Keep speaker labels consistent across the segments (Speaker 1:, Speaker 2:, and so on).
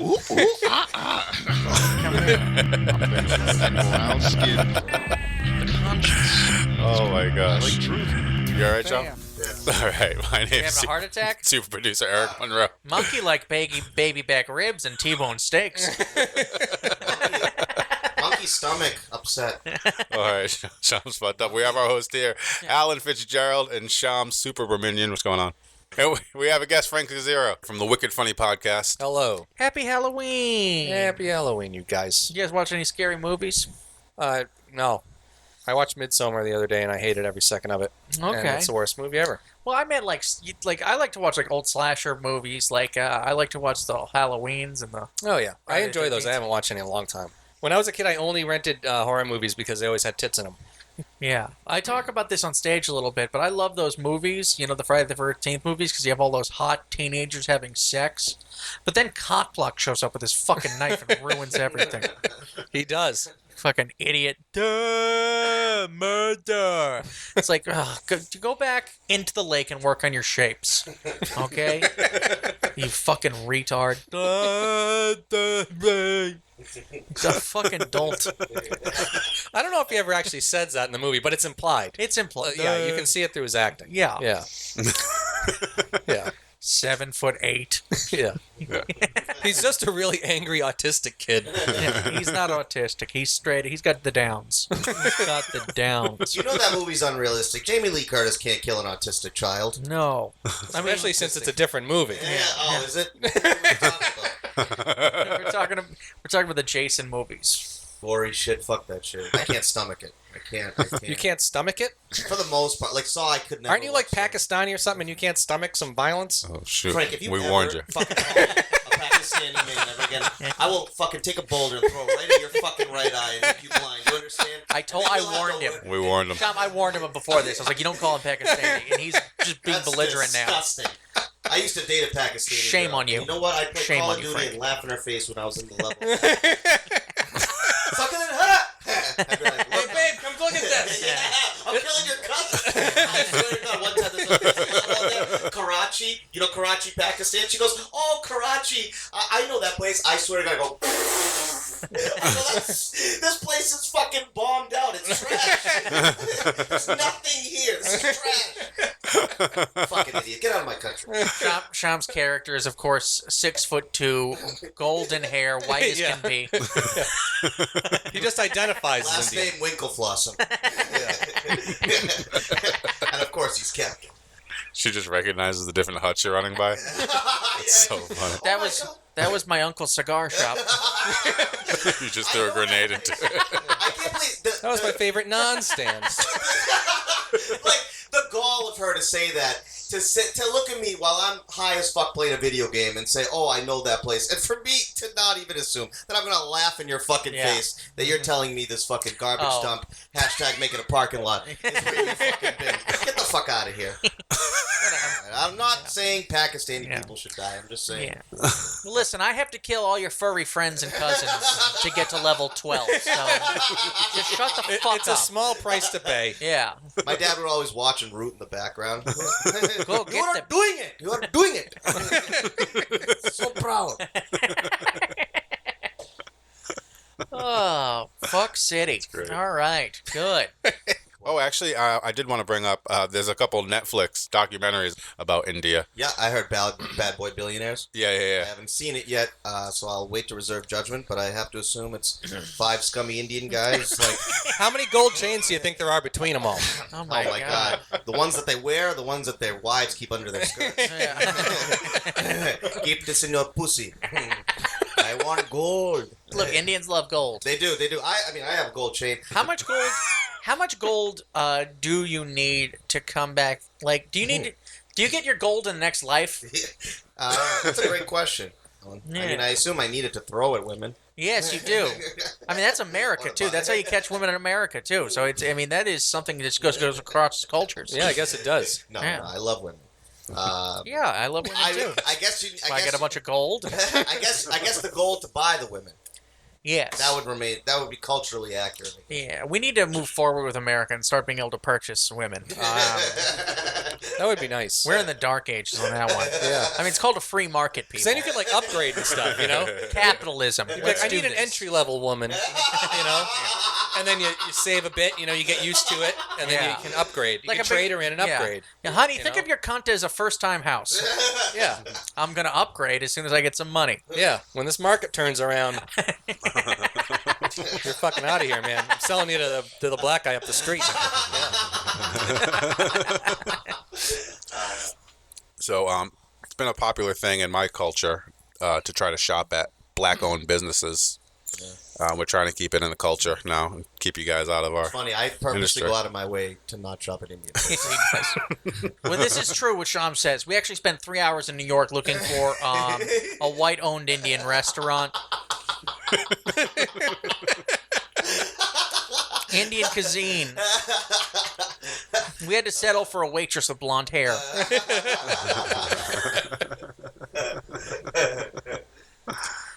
Speaker 1: Ooh, Come here. Brown skin. Conscience.
Speaker 2: Oh my
Speaker 1: I
Speaker 2: gosh.
Speaker 1: like truth.
Speaker 2: You alright, Joe?
Speaker 3: Damn.
Speaker 2: All right, my
Speaker 3: You
Speaker 2: name's
Speaker 3: having a heart attack?
Speaker 2: super producer Eric Monroe.
Speaker 3: Monkey like baby back ribs and T-bone steaks.
Speaker 4: Monkey stomach upset.
Speaker 2: All right, Sham's fucked up. We have our host here, Alan Fitzgerald and Sham Super Berminion. What's going on? And we have a guest, Frank Gazerro, from the Wicked Funny podcast.
Speaker 5: Hello.
Speaker 3: Happy Halloween.
Speaker 5: Happy Halloween, you guys.
Speaker 3: You guys watch any scary movies?
Speaker 5: No. I watched Midsommar the other day, and I hated every second of it.
Speaker 3: Okay.
Speaker 5: And it's the worst movie ever.
Speaker 3: Well, I meant like I like to watch like old slasher movies. Like I like to watch the Halloweens and the.
Speaker 5: Oh, yeah. I
Speaker 3: Friday
Speaker 5: enjoy those.
Speaker 3: 13th.
Speaker 5: I haven't watched any in a long time. When I was a kid, I only rented horror movies because they always had tits in them.
Speaker 3: Yeah, I talk about this on stage a little bit, but I love those movies. You know, the Friday the 13th movies because you have all those hot teenagers having sex. But then Cockblock shows up with his fucking knife and ruins everything.
Speaker 5: He does.
Speaker 3: Fucking idiot. Duh, murder. It's like, go back into the lake and work on your shapes. Okay? You fucking retard. It's a fucking dolt.
Speaker 5: I don't know if he ever actually says that in the movie, but it's implied.
Speaker 3: It's implied.
Speaker 5: Yeah, you can see it through his acting.
Speaker 3: Yeah.
Speaker 5: Yeah. Yeah.
Speaker 3: 7'8".
Speaker 5: Yeah. He's just a really angry autistic kid.
Speaker 3: Yeah, he's not autistic. He's straight. He's got the downs. He's got the downs.
Speaker 4: You know that movie's unrealistic. Jamie Lee Curtis can't kill an autistic child.
Speaker 3: No.
Speaker 5: Especially since it's a different movie.
Speaker 4: Yeah. Oh, is it? What are we talking about?
Speaker 3: We're talking about the Jason movies.
Speaker 4: Gory shit. Fuck that shit. I can't stomach it. I can't.
Speaker 5: You can't stomach it?
Speaker 4: For the most part. Like Saw, I could never.
Speaker 5: Aren't you like
Speaker 4: watch it.
Speaker 5: Pakistani or something and you can't stomach some violence?
Speaker 2: Oh, shoot.
Speaker 4: Frank, if you
Speaker 2: we
Speaker 4: ever
Speaker 2: warned you.
Speaker 4: fucking call a Pakistani man ever again, I will fucking take a boulder and throw it right in your fucking right eye and make you blind. You understand?
Speaker 3: I warned him.
Speaker 2: We warned him.
Speaker 3: Tom, I warned him before this. I was like, you don't call him Pakistani, and he's just being
Speaker 4: That's
Speaker 3: belligerent
Speaker 4: disgusting. I used to date a Pakistani
Speaker 3: Shame
Speaker 4: girl.
Speaker 3: on you.
Speaker 4: You know what? I played
Speaker 3: Shame
Speaker 4: Call
Speaker 3: on
Speaker 4: of
Speaker 3: you,
Speaker 4: Duty
Speaker 3: Frank.
Speaker 4: and laugh in her face when I was in the level. Fucking it up! I'd be like,
Speaker 5: Hey, babe, come look at this.
Speaker 4: Yeah, I'm killing your cousin. I swear to God, one time there's a level there, Karachi. You know Karachi, Pakistan? She goes, oh, Karachi. I know that place. I swear to God, I go, this place is fucking bombed out. It's trash. There's nothing here. This is trash. Fucking idiot. Get out of my country.
Speaker 3: Sham's character is, of course, 6'2", golden hair, white as
Speaker 5: Yeah.
Speaker 3: can be.
Speaker 5: He just identifies as
Speaker 4: Last
Speaker 5: Indian.
Speaker 4: name Winkleflossum. And of course he's captain.
Speaker 2: She just recognizes the different huts you're running by. It's so funny.
Speaker 3: That was my uncle's cigar shop.
Speaker 2: You just threw a grenade into it.
Speaker 4: I can't believe
Speaker 5: That was my favorite non-stand.
Speaker 4: like the gall of her to say that, to look at me while I'm high as fuck playing a video game and say, oh, I know that place, and for me to not even assume that I'm gonna laugh in your fucking face that you're telling me this fucking garbage dump hashtag making a parking lot is where you fucking been. Get the fuck out of here. I'm not saying Pakistani people should die. I'm just saying.
Speaker 3: Yeah. Listen, I have to kill all your furry friends and cousins to get to level 12. So just shut the fuck
Speaker 5: It's
Speaker 3: up.
Speaker 5: a small price to pay.
Speaker 3: Yeah.
Speaker 4: My dad would always watch and root in the background.
Speaker 3: Go
Speaker 4: You are
Speaker 3: get the.
Speaker 4: doing it. You are doing it. So proud.
Speaker 3: Oh, fuck city.
Speaker 2: great.
Speaker 3: All right. Good.
Speaker 2: Oh, actually, I did want to bring up, there's a couple Netflix documentaries about India.
Speaker 4: Yeah, I heard Bad Boy Billionaires.
Speaker 2: Yeah.
Speaker 4: I haven't seen it yet, so I'll wait to reserve judgment, but I have to assume it's 5 scummy Indian guys. Like,
Speaker 5: How many gold chains do you think there are between them all?
Speaker 3: Oh my,
Speaker 4: oh my God. The ones that they wear, the ones that their wives keep under their skirts.
Speaker 3: Yeah.
Speaker 4: Keep this in your pussy. I want gold.
Speaker 3: Look, Indians love gold.
Speaker 4: They do. I mean, I have a gold chain.
Speaker 3: How much gold? How much gold do you need to come back? Like, do you need to? Do you get your gold in the next life?
Speaker 4: That's a great question. I mean, I assume I need it to throw at women.
Speaker 3: Yes, you do. I mean, that's America too. That's how you catch women in America too. So it's. I mean, that is something that goes across cultures.
Speaker 5: Yeah, I guess it does.
Speaker 4: No,
Speaker 3: Yeah.
Speaker 4: no, I love women.
Speaker 3: Yeah, I love women too.
Speaker 4: I guess you.
Speaker 3: If I get a bunch of gold.
Speaker 4: I guess the goal to buy the women.
Speaker 3: Yes.
Speaker 4: That would be culturally accurate.
Speaker 3: Yeah, we need to move forward with America and start being able to purchase women.
Speaker 5: That would be nice.
Speaker 3: We're in the dark ages on that one.
Speaker 5: Yeah.
Speaker 3: I mean, it's called a free market, people.
Speaker 5: Because then you could like upgrade and stuff, you know?
Speaker 3: Capitalism.
Speaker 5: Like,
Speaker 3: Let's
Speaker 5: I
Speaker 3: do
Speaker 5: need an
Speaker 3: this.
Speaker 5: entry-level woman, you know? And then you save a bit, you know, you get used to it, and then you can upgrade. You can trade her in and upgrade.
Speaker 3: Yeah, honey, think
Speaker 5: know?
Speaker 3: of your cunt as a first-time house.
Speaker 5: Yeah.
Speaker 3: I'm going to upgrade as soon as I get some money.
Speaker 5: Yeah. When this market turns around, you're fucking out of here, man. I'm selling you to the black guy up the street.
Speaker 2: So, it's been a popular thing in my culture to try to shop at black-owned businesses. We're trying to keep it in the culture now and keep you guys out of our.
Speaker 4: It's funny. I purposely
Speaker 2: industry.
Speaker 4: go out of my way to not shop at Indian.
Speaker 3: Well, this is true, what Sham says. We actually spent 3 hours in New York looking for a white-owned Indian restaurant. Indian cuisine. We had to settle for a waitress with blonde hair.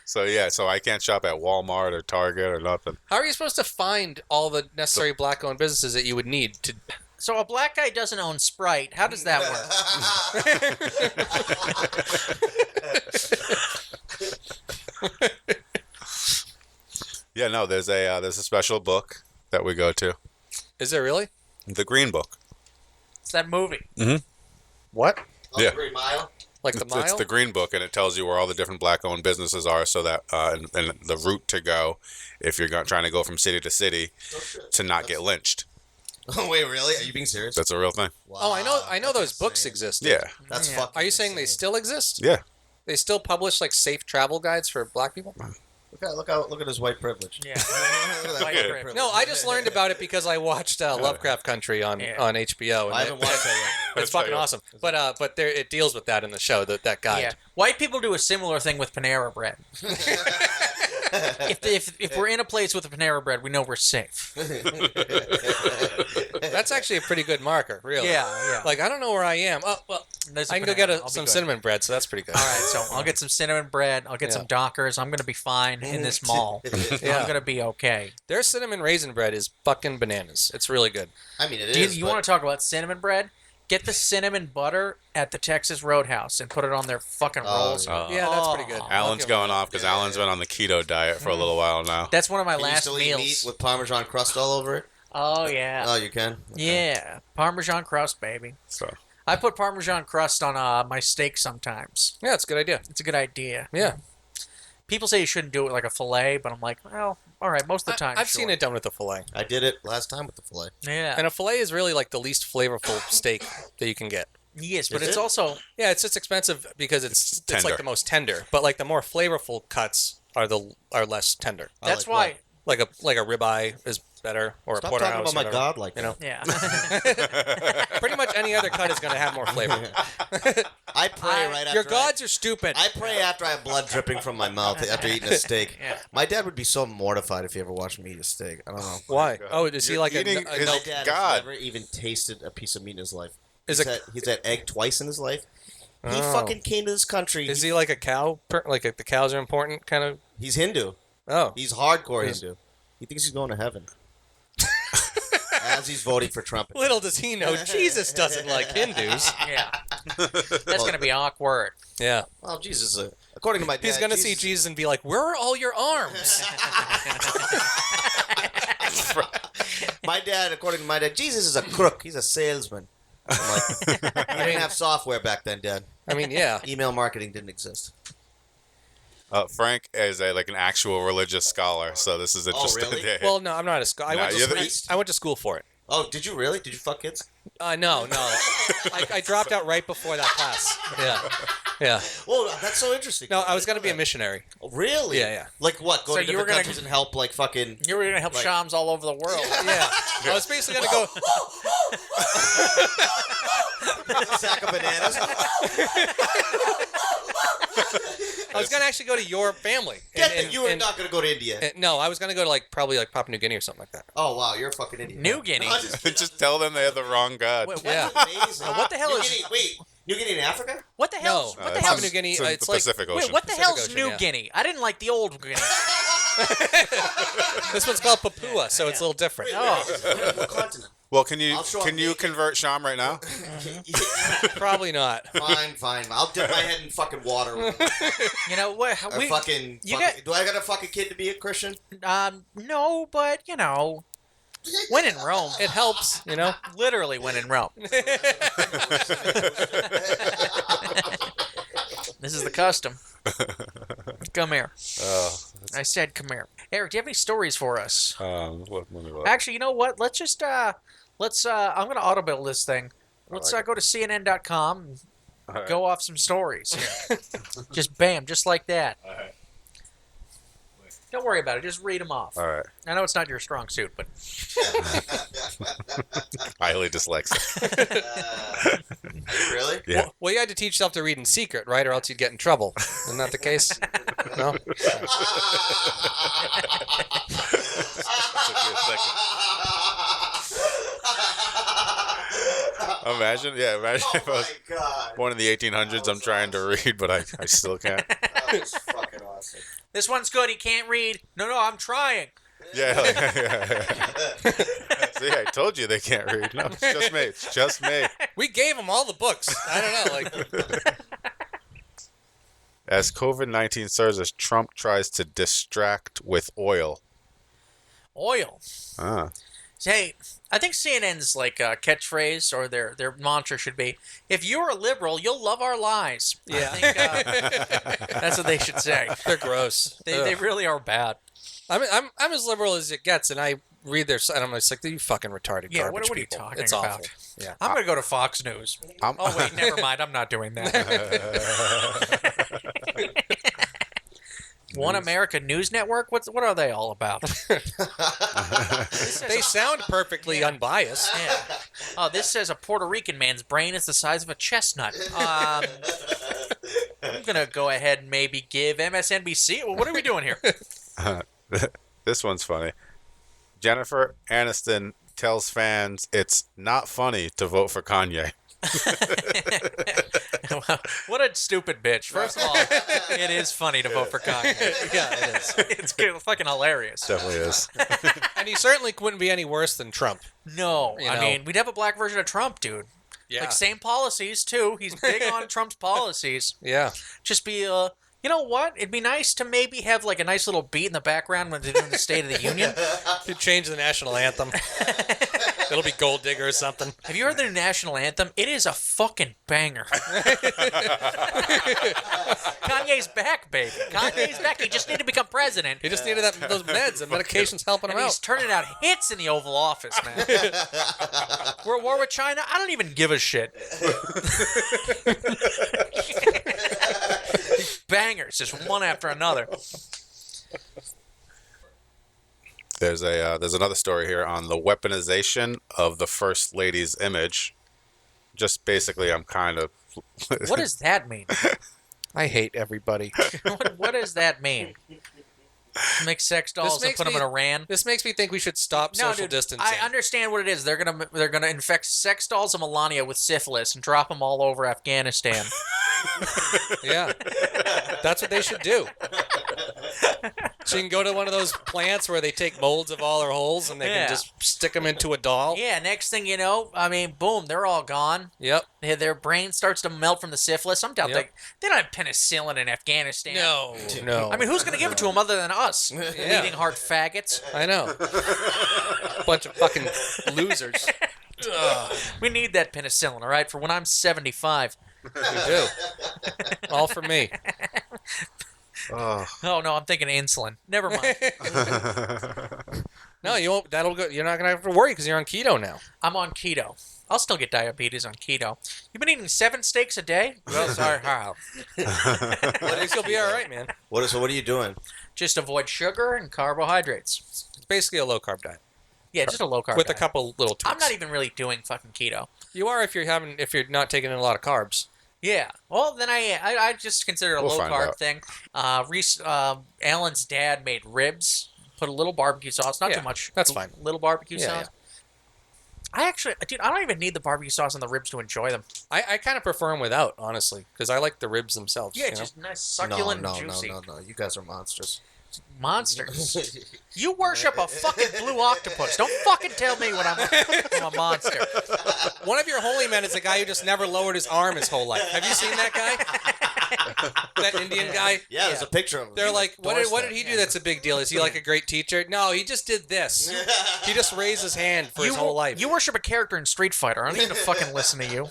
Speaker 2: So I can't shop at Walmart or Target or nothing.
Speaker 5: How are you supposed to find all the necessary black-owned businesses that you would need to...
Speaker 3: So a black guy doesn't own Sprite. How does that work?
Speaker 2: Yeah, no, there's a special book that we go to,
Speaker 5: Is there really?
Speaker 2: the Green Book.
Speaker 3: It's that movie.
Speaker 5: What?
Speaker 4: Oh,
Speaker 2: Yeah.
Speaker 4: Green Mile.
Speaker 5: Like the mile?
Speaker 2: It's the Green Book, and it tells you where all the different black-owned businesses are, so that and the route to go if you're trying to go from city to city to not get lynched.
Speaker 4: Oh wait, really? Are you being serious?
Speaker 2: That's a real thing.
Speaker 4: Wow,
Speaker 5: Oh, I know those
Speaker 4: that's
Speaker 5: books
Speaker 4: insane.
Speaker 5: exist.
Speaker 2: Yeah,
Speaker 4: That's
Speaker 3: Yeah.
Speaker 4: fucking.
Speaker 5: Are you saying they
Speaker 4: insane.
Speaker 5: still exist?
Speaker 2: yeah.
Speaker 5: They still publish like safe travel guides for black people?
Speaker 4: Look at his white privilege.
Speaker 3: Yeah.
Speaker 4: Look at that white privilege.
Speaker 5: No, I just learned about it because I watched Lovecraft Country on HBO. And
Speaker 4: I haven't watched that yet.
Speaker 5: It's fucking awesome. But there it deals with that in the show, that guide.
Speaker 3: Yeah. White people do a similar thing with Panera Bread. if we're in a place with a Panera Bread, we know we're safe.
Speaker 5: That's actually a pretty good marker, really.
Speaker 3: Yeah.
Speaker 5: Like, I don't know where I am. Oh, well,
Speaker 3: There's a
Speaker 5: I can go
Speaker 3: Panera.
Speaker 5: get
Speaker 3: I'll be
Speaker 5: some
Speaker 3: good.
Speaker 5: cinnamon bread, so that's pretty good.
Speaker 3: All right, so I'll get some cinnamon bread. I'll get
Speaker 5: Yeah.
Speaker 3: some Dockers. I'm going to be fine in this mall.
Speaker 5: Yeah.
Speaker 3: I'm going to be okay.
Speaker 5: Their cinnamon raisin bread is fucking bananas. It's really good.
Speaker 4: I mean, it
Speaker 3: Do
Speaker 4: is.
Speaker 3: you want to talk about cinnamon bread? Get the cinnamon butter at the Texas Roadhouse and put it on their fucking
Speaker 4: Oh,
Speaker 3: rolls.
Speaker 2: yeah.
Speaker 5: Yeah, that's pretty good.
Speaker 2: Alan's going off because Alan's been on the keto diet for a little while now.
Speaker 3: That's one of my
Speaker 4: Can you
Speaker 3: last
Speaker 4: still eat meat
Speaker 3: meals.
Speaker 4: with Parmesan crust all over it?
Speaker 3: Oh, yeah.
Speaker 4: Oh, you can. Okay.
Speaker 3: Yeah. Parmesan crust, baby.
Speaker 2: So
Speaker 3: I put Parmesan crust on my steak sometimes.
Speaker 5: Yeah, it's a good idea.
Speaker 3: It's a good idea.
Speaker 5: Yeah.
Speaker 3: People say you shouldn't do it like a fillet, but I'm like, well, all right, most of the time.
Speaker 5: I've
Speaker 3: sure.
Speaker 5: seen it done with a fillet.
Speaker 4: I did it last time with the fillet.
Speaker 3: Yeah.
Speaker 5: And a fillet is really like the least flavorful steak that you can get.
Speaker 3: Yes, but
Speaker 4: Is
Speaker 3: it's
Speaker 4: it?
Speaker 3: also
Speaker 5: Yeah, it's just expensive because it's
Speaker 2: tender.
Speaker 5: like the most tender. But like the more flavorful cuts are less tender.
Speaker 4: I
Speaker 3: that's
Speaker 4: like
Speaker 3: why.
Speaker 5: Like a ribeye is better, or
Speaker 4: Stop
Speaker 5: a porterhouse.
Speaker 4: talking about
Speaker 5: or
Speaker 4: my
Speaker 5: whatever.
Speaker 4: god like
Speaker 5: You know,
Speaker 3: Yeah.
Speaker 5: pretty much any other cut is going to have more flavor.
Speaker 4: I pray right after.
Speaker 5: Your gods are stupid.
Speaker 4: I pray after I have blood dripping from my mouth after eating a steak.
Speaker 3: Yeah.
Speaker 4: My dad would be so mortified if he ever watched me eat a steak. I don't know.
Speaker 5: Why? Oh, is he
Speaker 2: You're
Speaker 5: like
Speaker 2: eating
Speaker 5: a
Speaker 2: his-
Speaker 5: no,
Speaker 4: My dad
Speaker 2: God.
Speaker 4: has never even tasted a piece of meat in his life.
Speaker 5: Is
Speaker 4: He's had egg twice in his life. He
Speaker 5: Oh.
Speaker 4: fucking came to this country.
Speaker 5: Is he like a cow? Like the cows are important, kind of.
Speaker 4: He's Hindu.
Speaker 5: Oh,
Speaker 4: He's hardcore
Speaker 5: He's-
Speaker 4: Hindu. He thinks he's going to heaven. As he's voting for Trump.
Speaker 5: little does he know, Jesus doesn't like Hindus.
Speaker 3: Yeah. That's going to be awkward.
Speaker 5: Yeah,
Speaker 4: Well, Jesus, according to my dad,
Speaker 5: he's gonna see Jesus and be like, "Where are all your arms?"
Speaker 4: My dad, according to my dad, Jesus is a crook. He's a salesman. I'm like, I didn't have software back then, Dad.
Speaker 5: I mean, yeah.
Speaker 4: Email marketing didn't exist.
Speaker 2: Frank is an actual religious scholar, so this is just
Speaker 4: really?
Speaker 2: yeah.
Speaker 5: Well, no, I'm not a scholar.
Speaker 2: Nah, you're
Speaker 5: I went to school for it.
Speaker 4: Oh, did you really? Did you fuck kids?
Speaker 5: No. I dropped out right before that class. Yeah.
Speaker 4: Well, that's so interesting.
Speaker 5: No, I was gonna be a missionary.
Speaker 4: Oh, really?
Speaker 5: Yeah.
Speaker 4: Like what? Go
Speaker 3: So
Speaker 4: to
Speaker 3: you were
Speaker 4: different
Speaker 3: gonna-
Speaker 4: countries and help, like fucking.
Speaker 3: You were going to help
Speaker 4: Like-
Speaker 3: Shams all over the world.
Speaker 5: Yeah. I was basically gonna go.
Speaker 4: a sack of bananas.
Speaker 5: I was gonna actually go to your family.
Speaker 4: Get that you were not going to go to India.
Speaker 5: No, I was gonna go to probably Papua New Guinea or something like that.
Speaker 4: Oh wow, you're a fucking idiot.
Speaker 3: New Guinea.
Speaker 4: No, I'm just kidding.
Speaker 2: just tell them they have the wrong god.
Speaker 3: Wait,
Speaker 5: Yeah.
Speaker 4: Amazing.
Speaker 3: What the hell
Speaker 4: New
Speaker 3: is-
Speaker 4: Guinea, wait, New Guinea in Africa?
Speaker 3: What the hell?
Speaker 5: No,
Speaker 3: What the
Speaker 2: it's
Speaker 3: hell's
Speaker 5: Papua New Guinea.
Speaker 2: in
Speaker 5: It's
Speaker 2: the
Speaker 5: like
Speaker 2: Pacific Ocean.
Speaker 3: Wait, what the
Speaker 5: Pacific
Speaker 3: hell's
Speaker 5: Ocean,
Speaker 3: New
Speaker 5: yeah.
Speaker 3: Guinea? I didn't like the old Guinea.
Speaker 5: This one's called Papua, so it's a little different.
Speaker 3: Oh,
Speaker 4: What continent?
Speaker 2: Well, can you
Speaker 4: I'll show up naked.
Speaker 2: convert Sham right now?
Speaker 5: Probably not.
Speaker 4: Fine. I'll dip my head in fucking water.
Speaker 3: you know what?
Speaker 4: Or fucking. Do I got a fucking kid to be a Christian?
Speaker 3: No, but you know, when in Rome,
Speaker 5: It helps, you know.
Speaker 3: literally when in Rome. This is the custom. Come here. I said come here. Eric, do you have any stories for us?
Speaker 2: Let me look.
Speaker 3: Actually, you know what? Let's just I'm going to auto-build this thing. Let's
Speaker 2: like
Speaker 3: go to CNN.com and
Speaker 2: All right.
Speaker 3: go off some stories here. Just bam, just like that.
Speaker 2: All right.
Speaker 3: Don't worry about it. Just read them off.
Speaker 2: All right.
Speaker 3: I know it's not your strong suit, but
Speaker 2: Highly dyslexic.
Speaker 4: Are you really?
Speaker 2: Yeah.
Speaker 5: Well, you had to teach yourself to read in secret, right? Or else you'd get in trouble. Isn't that the case? No?
Speaker 2: Imagine
Speaker 4: Oh
Speaker 2: if I was
Speaker 4: my god.
Speaker 2: born in the 1800s. I'm trying to read, but I still can't.
Speaker 4: That was fucking awesome.
Speaker 3: this one's good. He can't read. No, I'm trying.
Speaker 2: Yeah. See, I told you they can't read. No, it's just me. It's just me.
Speaker 5: We gave them all the books. I don't know.
Speaker 2: As COVID-19 surges, Trump tries to distract with oil.
Speaker 3: Oil.
Speaker 2: Ah.
Speaker 3: Hey, I think CNN's catchphrase or their mantra should be, if you're a liberal, you'll love our lies.
Speaker 5: Yeah.
Speaker 3: I think that's what they should say.
Speaker 5: They're gross.
Speaker 3: They really are bad.
Speaker 5: I'm as liberal as it gets, and I read their site. I'm just like, you fucking retarded
Speaker 3: Yeah,
Speaker 5: garbage
Speaker 3: what are you
Speaker 5: people.
Speaker 3: talking
Speaker 5: It's
Speaker 3: about?
Speaker 5: awful. Yeah.
Speaker 3: I'm going to go to Fox News. Oh, wait, never mind. I'm not doing that. One America News Network? What are they all about?
Speaker 5: They sound perfectly unbiased.
Speaker 3: Yeah. Oh, this says a Puerto Rican man's brain is the size of a chestnut. I'm going to go ahead and maybe give MSNBC. Well, what are we doing here?
Speaker 2: This one's funny. Jennifer Aniston tells fans it's not funny to vote for Kanye.
Speaker 3: What a stupid bitch. First of all, it is funny to vote for Kanye.
Speaker 5: Yeah, it is.
Speaker 3: It's fucking hilarious.
Speaker 2: Definitely is.
Speaker 5: And he certainly couldn't be any worse than Trump.
Speaker 3: No,
Speaker 5: You
Speaker 3: I
Speaker 5: know.
Speaker 3: mean, we'd have a black version of Trump, dude.
Speaker 5: Yeah.
Speaker 3: Like, same policies, too. He's big on Trump's policies.
Speaker 5: Yeah.
Speaker 3: Just be, you know what? It'd be nice to maybe have, like, a nice little beat in the background when they're doing the State of the Union.
Speaker 5: Could change the national anthem. It'll be Gold Digger or something.
Speaker 3: Have you heard the new national anthem? It is a fucking banger. Kanye's back, baby. Kanye's back. He just needed to become president.
Speaker 5: He just needed those meds and medications helping him
Speaker 3: And
Speaker 5: out.
Speaker 3: he's turning out hits in the Oval Office, man. We're at war with China? I don't even give a shit. Bangers, just one after another.
Speaker 2: There's another story here on the weaponization of the First Lady's image. Just basically, I'm kind of...
Speaker 3: What does that mean?
Speaker 5: I hate everybody.
Speaker 3: What does that mean? Make sex dolls and
Speaker 5: makes
Speaker 3: put them
Speaker 5: me-
Speaker 3: in Iran?
Speaker 5: This makes me think we should stop
Speaker 3: No,
Speaker 5: social
Speaker 3: dude,
Speaker 5: distancing.
Speaker 3: I understand what it is. They're gonna infect sex dolls of Melania with syphilis and drop them all over Afghanistan.
Speaker 5: Yeah. That's what they should do. So you can go to one of those plants where they take molds of all her holes and they
Speaker 3: Yeah.
Speaker 5: can just stick them into a doll.
Speaker 3: Yeah, next thing you know, I mean, boom, they're all gone.
Speaker 5: Yep.
Speaker 3: Their brain starts to melt from the syphilis. I'm down.
Speaker 5: Yep.
Speaker 3: They don't have penicillin in Afghanistan.
Speaker 5: No.
Speaker 3: I mean, who's going to give it to them other than us? Bleeding heart faggots.
Speaker 5: I know. Bunch of fucking losers.
Speaker 3: We need that penicillin, all right, for when I'm 75.
Speaker 5: We do. All for me.
Speaker 2: Oh.
Speaker 3: Oh, no, I'm thinking insulin. Never mind.
Speaker 5: No, you won't. That'll go. You're not gonna have to worry because you're on keto now.
Speaker 3: I'm on keto. I'll still get diabetes on keto. You've been eating 7 steaks a day? Well, sorry, how?
Speaker 5: I think you'll be all right, man.
Speaker 4: So what are you doing?
Speaker 3: Just avoid sugar and carbohydrates.
Speaker 5: It's basically a low carb diet
Speaker 3: Yeah, just a low carb
Speaker 5: with a
Speaker 3: diet.
Speaker 5: couple little tweaks.
Speaker 3: I'm not even really doing fucking keto.
Speaker 5: You are if you're not taking in a lot of carbs.
Speaker 3: Yeah. Well, then I just consider it a
Speaker 2: We'll
Speaker 3: low
Speaker 2: find
Speaker 3: carb
Speaker 2: out.
Speaker 3: thing. Alan's dad made ribs. Put a little barbecue sauce, not
Speaker 5: Yeah,
Speaker 3: too much.
Speaker 5: that's fine.
Speaker 3: Little barbecue
Speaker 5: Yeah,
Speaker 3: sauce. I don't even need the barbecue sauce on the ribs to enjoy them.
Speaker 5: I kind of prefer them without, honestly, because I like the ribs themselves.
Speaker 3: Yeah,
Speaker 5: you know?
Speaker 3: just nice, succulent,
Speaker 4: no,
Speaker 3: and juicy.
Speaker 4: no. You guys are monsters.
Speaker 3: Monsters. You worship a fucking blue octopus. Don't fucking tell me when I'm a monster.
Speaker 5: One of your holy men is a guy who just never lowered his arm his whole life. Have you seen that guy? That Indian guy?
Speaker 4: Yeah, there's a picture of him.
Speaker 5: They're like, what did he do that's a big deal? Is he like a great teacher? No, he just did this. He just raised his hand for his whole life.
Speaker 3: You worship a character in Street Fighter. I don't need to fucking listen to you.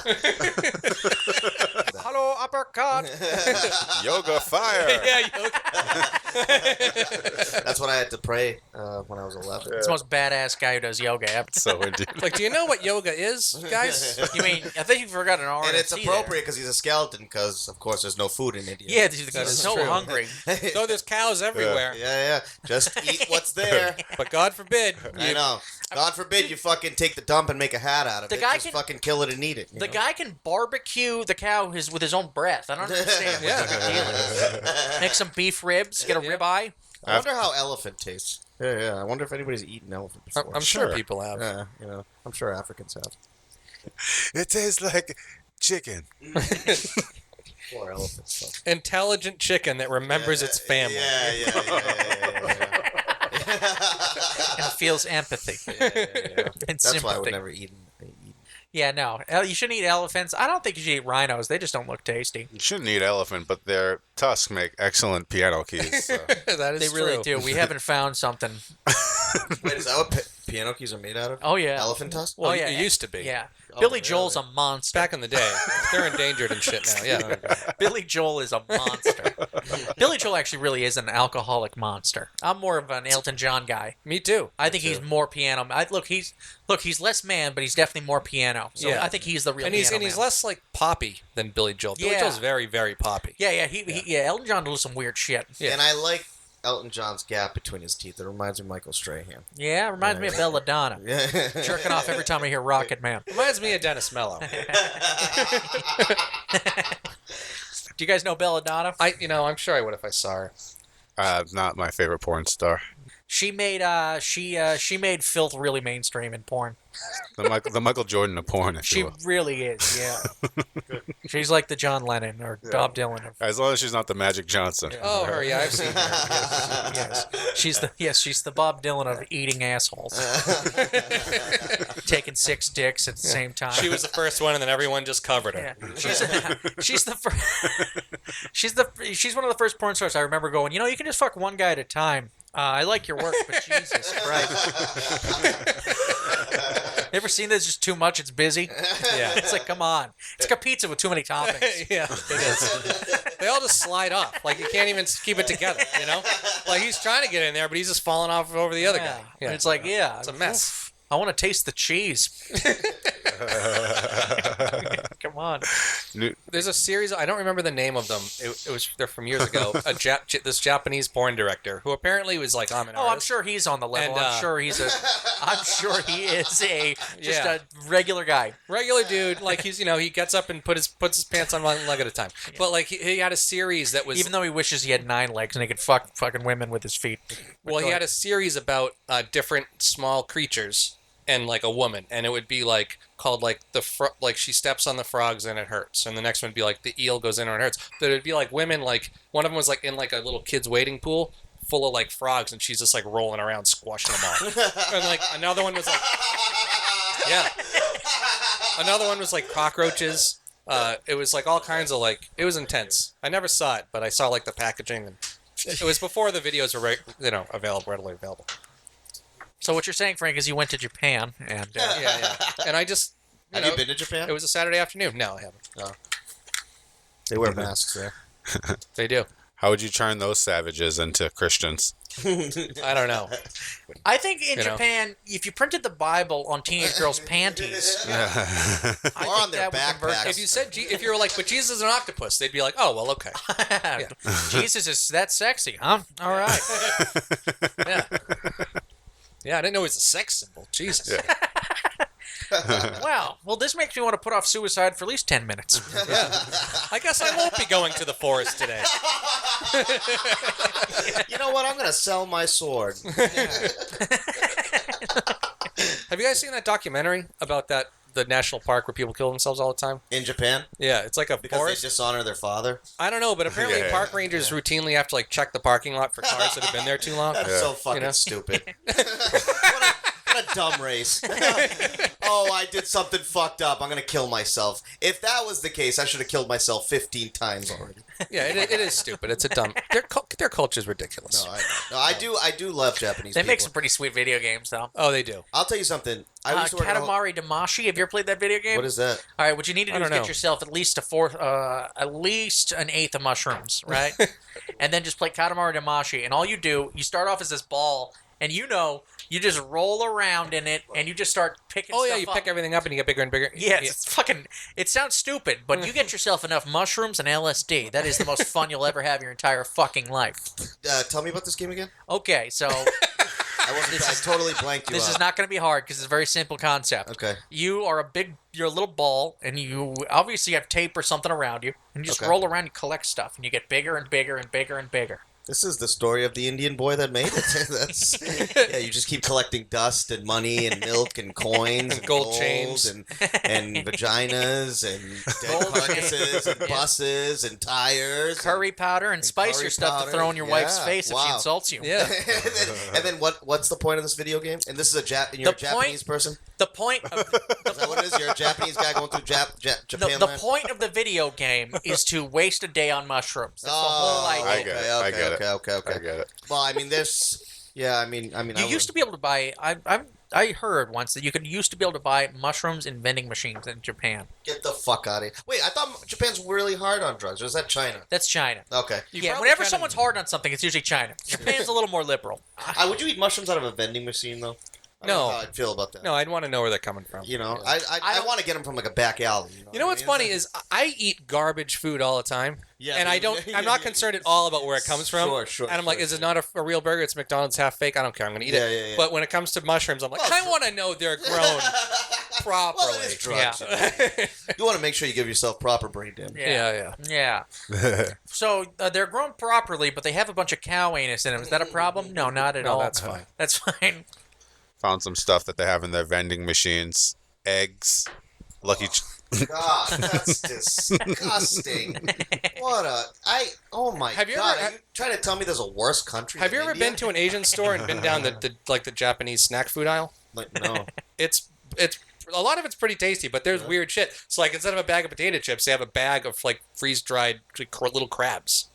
Speaker 3: Hello, uppercut.
Speaker 2: Yoga fire.
Speaker 5: Yeah, yoga.
Speaker 4: That's what I had to pray when I was 11.
Speaker 3: It's the most badass guy who does yoga ever.
Speaker 2: So indeed.
Speaker 5: Like, do you know what yoga is, guys?
Speaker 3: You mean, I think you forgot an R.
Speaker 4: And it's
Speaker 3: T
Speaker 4: appropriate because he's a skeleton because, of course, there's no food in India.
Speaker 3: There. Yeah, he's
Speaker 5: is
Speaker 3: so
Speaker 5: true.
Speaker 3: hungry.
Speaker 5: Though there's cows everywhere.
Speaker 4: Yeah. Just eat what's there.
Speaker 5: But God forbid.
Speaker 4: I know. God forbid you fucking take the dump and make a hat out of
Speaker 3: The
Speaker 4: it.
Speaker 3: guy
Speaker 4: Just
Speaker 3: can-
Speaker 4: fucking kill it and eat it.
Speaker 3: The guy can barbecue the cow with his own breath. I don't understand what the big deal is. Make some beef ribs, get a ribeye.
Speaker 4: I wonder how elephant tastes. Yeah. I wonder if anybody's eaten elephant before.
Speaker 5: I'm sure
Speaker 2: Sure.
Speaker 5: people have.
Speaker 4: Yeah, I'm sure Africans have.
Speaker 2: It tastes like chicken.
Speaker 4: Poor elephants. Though.
Speaker 5: Intelligent chicken that remembers its family.
Speaker 4: Yeah.
Speaker 3: And feels empathy and
Speaker 4: That's
Speaker 3: sympathy.
Speaker 4: why I would never eat.
Speaker 3: Yeah, no. You shouldn't eat elephants. I don't think you should eat rhinos. They just don't look tasty.
Speaker 2: You shouldn't eat elephant, but their tusks make excellent piano keys. So.
Speaker 5: That is
Speaker 3: They
Speaker 5: true.
Speaker 3: really do. We haven't found something.
Speaker 4: Wait, is that what piano keys are made out of?
Speaker 3: Oh, yeah.
Speaker 4: Elephant tusk?
Speaker 5: Well,
Speaker 3: Oh, yeah.
Speaker 5: it used to be.
Speaker 3: Yeah.
Speaker 4: Oh,
Speaker 3: Billy
Speaker 4: really?
Speaker 3: Joel's a monster.
Speaker 5: Back in the day. They're endangered and shit now. Yeah.
Speaker 3: Billy Joel is a monster. Billy Joel actually really is an alcoholic monster. I'm more of an Elton John guy.
Speaker 5: Me too.
Speaker 3: I think he's more piano. He's less man, but he's definitely more piano. So
Speaker 5: Yeah.
Speaker 3: I think he's the real
Speaker 5: And he's
Speaker 3: piano man.
Speaker 5: less like poppy than Billy Joel. Billy
Speaker 3: Yeah.
Speaker 5: Joel's very, very poppy.
Speaker 3: Yeah. Elton John does some weird shit.
Speaker 5: Yeah.
Speaker 4: And I like Elton John's gap between his teeth. It reminds me of Michael Strahan.
Speaker 3: Yeah, reminds me of Belladonna.
Speaker 4: Yeah.
Speaker 3: Jerking off every time I hear Rocket Man.
Speaker 5: Reminds me of Dennis Mello.
Speaker 3: Do you guys know Belladonna?
Speaker 5: I'm sure I would if I saw her.
Speaker 2: Not my favorite porn star.
Speaker 3: She made she made filth really mainstream in porn.
Speaker 2: The Michael Jordan of porn, if
Speaker 3: She
Speaker 2: you will.
Speaker 3: really is, yeah. She's like the John Lennon or Bob Dylan.
Speaker 2: As long as she's not the Magic Johnson.
Speaker 5: Oh, her. Yeah, I've seen her.
Speaker 3: Yes, she's the Bob Dylan of eating assholes, taking 6 dicks at the same time.
Speaker 5: She was the first one, and then everyone just covered her.
Speaker 3: Yeah. She's the first. She's one of the first porn stars I remember going. You can just fuck one guy at a time. I like your work, but Jesus Christ. Ever seen this? Just too much. It's busy.
Speaker 5: Yeah.
Speaker 3: It's like, come on. It's like a pizza with too many toppings.
Speaker 5: Yeah, it is. They all just slide off. Like, you can't even keep it together, Like, he's trying to get in there, but he's just falling off over the other guy.
Speaker 3: And it's like, yeah.
Speaker 5: It's a mess.
Speaker 3: I want to taste the cheese. Come on.
Speaker 5: There's a series, I don't remember the name of them. They're from years ago. This Japanese porn director who apparently was like, I'm an
Speaker 3: Oh, I'm
Speaker 5: artist.
Speaker 3: sure he's on the level.
Speaker 5: And,
Speaker 3: I'm sure he is a regular guy.
Speaker 5: Regular dude, like he gets up and puts his pants on one leg at a time. But like he had a series that was
Speaker 3: Even though he wishes he had 9 legs and he could fuck fucking women with his feet.
Speaker 5: well, he had a series about different small creatures and like a woman, and it would be like called like like she steps on the frogs and it hurts, and the next one would be like the eel goes in and it hurts. But it'd be like women, like one of them was like in like a little kid's wading pool full of like frogs, and she's just like rolling around squashing them all. And like another one was like another one was like cockroaches. It was like all kinds of like, it was intense. I never saw it, but I saw like the packaging, and it was before the videos were readily available.
Speaker 3: So what you're saying, Frank, is you went to Japan and
Speaker 5: Yeah. And I just
Speaker 4: Have you been to Japan?
Speaker 5: It was a Saturday afternoon. No, I haven't.
Speaker 4: They wear masks there.
Speaker 5: They do.
Speaker 2: How would you turn those savages into Christians?
Speaker 5: I don't know.
Speaker 3: I think in
Speaker 5: You know.
Speaker 3: Japan, if you printed the Bible on teenage girls' panties, I think
Speaker 4: on their
Speaker 3: that would convert
Speaker 4: backpacks.
Speaker 5: If you said if you were like, but Jesus is an octopus, they'd be like, oh well, okay.
Speaker 3: them. Jesus is that sexy, huh? All right.
Speaker 5: Yeah. Yeah, I didn't know it was a sex symbol. Jesus.
Speaker 3: Well, this makes me want to put off suicide for at least 10 minutes.
Speaker 5: Yeah. I guess I won't be going to the forest today.
Speaker 4: You know what? I'm going to sell my sword.
Speaker 5: Have you guys seen that documentary about that the national park where people kill themselves all the time?
Speaker 4: In Japan?
Speaker 5: Yeah, it's like a
Speaker 4: Because
Speaker 5: forest.
Speaker 4: they dishonor their father?
Speaker 5: I don't know, but apparently
Speaker 2: Yeah.
Speaker 5: park rangers routinely have to like check the parking lot for cars that have been there too long.
Speaker 4: That's so fucking
Speaker 5: know?
Speaker 4: stupid. What a dumb race. Oh, I did something fucked up. I'm going to kill myself. If that was the case, I should have killed myself 15 times already.
Speaker 5: Yeah, it is stupid. It's a dumb. Their culture is ridiculous.
Speaker 4: No, I do love Japanese
Speaker 3: They
Speaker 4: people.
Speaker 3: make some pretty sweet video games, though.
Speaker 5: Oh, they do.
Speaker 4: I'll tell you something. I used to work at a home-
Speaker 3: Katamari Damacy. Have you ever played that video game?
Speaker 4: What is that?
Speaker 3: All right, what you need to
Speaker 5: I
Speaker 3: do is
Speaker 5: don't
Speaker 3: get
Speaker 5: know.
Speaker 3: yourself at least an eighth of mushrooms, right? And then just play Katamari Damacy. And all you do, you start off as this ball, and you just roll around in it, and you just start picking
Speaker 5: Oh
Speaker 3: stuff
Speaker 5: yeah, you
Speaker 3: up.
Speaker 5: pick everything up and you get bigger and bigger.
Speaker 3: Yes, it's fucking. It sounds stupid, but you get yourself enough mushrooms and LSD. That is the most fun you'll ever have your entire fucking life.
Speaker 4: Tell me about this game again.
Speaker 3: Okay, so
Speaker 4: I totally blanked you
Speaker 3: this
Speaker 4: out.
Speaker 3: is not going to be hard because it's a very simple concept.
Speaker 4: Okay.
Speaker 3: You're a little ball, and you obviously have tape or something around you, and you just
Speaker 4: Okay.
Speaker 3: roll around and collect stuff, and you get bigger and bigger and bigger and bigger.
Speaker 4: This is the story of the Indian boy that made it. Yeah, you just keep collecting dust and money and milk and coins and
Speaker 5: gold chains.
Speaker 4: and vaginas and dead
Speaker 3: Gold
Speaker 4: carcasses
Speaker 3: chains.
Speaker 4: and
Speaker 3: Yeah.
Speaker 4: buses and tires.
Speaker 3: Curry powder and spice
Speaker 4: curry
Speaker 3: your stuff
Speaker 4: powder.
Speaker 3: to throw in your
Speaker 4: Yeah,
Speaker 3: wife's face if she
Speaker 4: wow.
Speaker 3: insults you.
Speaker 5: Yeah.
Speaker 4: and then what's the point of this video game? And this is and you're a
Speaker 3: The point-
Speaker 4: Japanese person?
Speaker 3: The point of
Speaker 4: Is that what it is? You're a Japanese guy going through Japan
Speaker 3: the
Speaker 4: land?
Speaker 3: point of the video game is to waste a day on mushrooms. That's the whole idea.
Speaker 2: I get it. I get it.
Speaker 4: Okay.
Speaker 2: I get it.
Speaker 4: Well, I mean, there's... Yeah, I mean...
Speaker 3: You used to be able to buy. I heard once that used to be able to buy mushrooms in vending machines in Japan.
Speaker 4: Get the fuck out of here. Wait, I thought Japan's really hard on drugs, or is that China?
Speaker 3: That's China.
Speaker 4: Okay.
Speaker 3: Yeah,
Speaker 5: probably
Speaker 3: whenever
Speaker 5: kinda-
Speaker 3: someone's hard on something, it's usually China. Japan's a little more liberal.
Speaker 4: Would you eat mushrooms out of a vending machine, though? I don't
Speaker 5: No.
Speaker 4: know how I'd feel about that.
Speaker 5: No, I'd want to know where they're coming from.
Speaker 4: You know,
Speaker 3: I
Speaker 4: I
Speaker 3: don't-
Speaker 4: want to get them from like a back alley.
Speaker 5: You know what's
Speaker 4: what I mean?
Speaker 5: funny is I eat garbage food all the time.
Speaker 4: Yeah,
Speaker 5: and
Speaker 4: but
Speaker 5: I'm not concerned at all about where it comes from.
Speaker 4: Sure,
Speaker 5: And I'm like,
Speaker 4: sure,
Speaker 5: is it not a real burger? It's McDonald's half fake. I don't care. I'm gonna eat
Speaker 4: Yeah,
Speaker 5: it.
Speaker 4: yeah.
Speaker 5: But when it comes to mushrooms, I'm like,
Speaker 4: Well,
Speaker 5: I want to know they're grown properly.
Speaker 4: Well, it is drugs. You want to make sure you give yourself proper brain damage.
Speaker 5: Yeah.
Speaker 3: So they're grown properly, but they have a bunch of cow anus in them. Is that a problem? No, not at
Speaker 5: No,
Speaker 3: all.
Speaker 5: that's fine.
Speaker 3: That's fine.
Speaker 2: Found some stuff that they have in their vending machines. Eggs. Lucky.
Speaker 4: God, that's disgusting. Oh my
Speaker 5: Have you
Speaker 4: God,
Speaker 5: ever-
Speaker 4: are you trying to tell me there's a worse country
Speaker 5: Have you
Speaker 4: than
Speaker 5: ever
Speaker 4: India?
Speaker 5: been to an Asian store and been down the Japanese snack food aisle?
Speaker 4: Like, no.
Speaker 5: It's a lot of it's pretty tasty, but there's weird shit. So like instead of a bag of potato chips, they have a bag of like freeze dried little crabs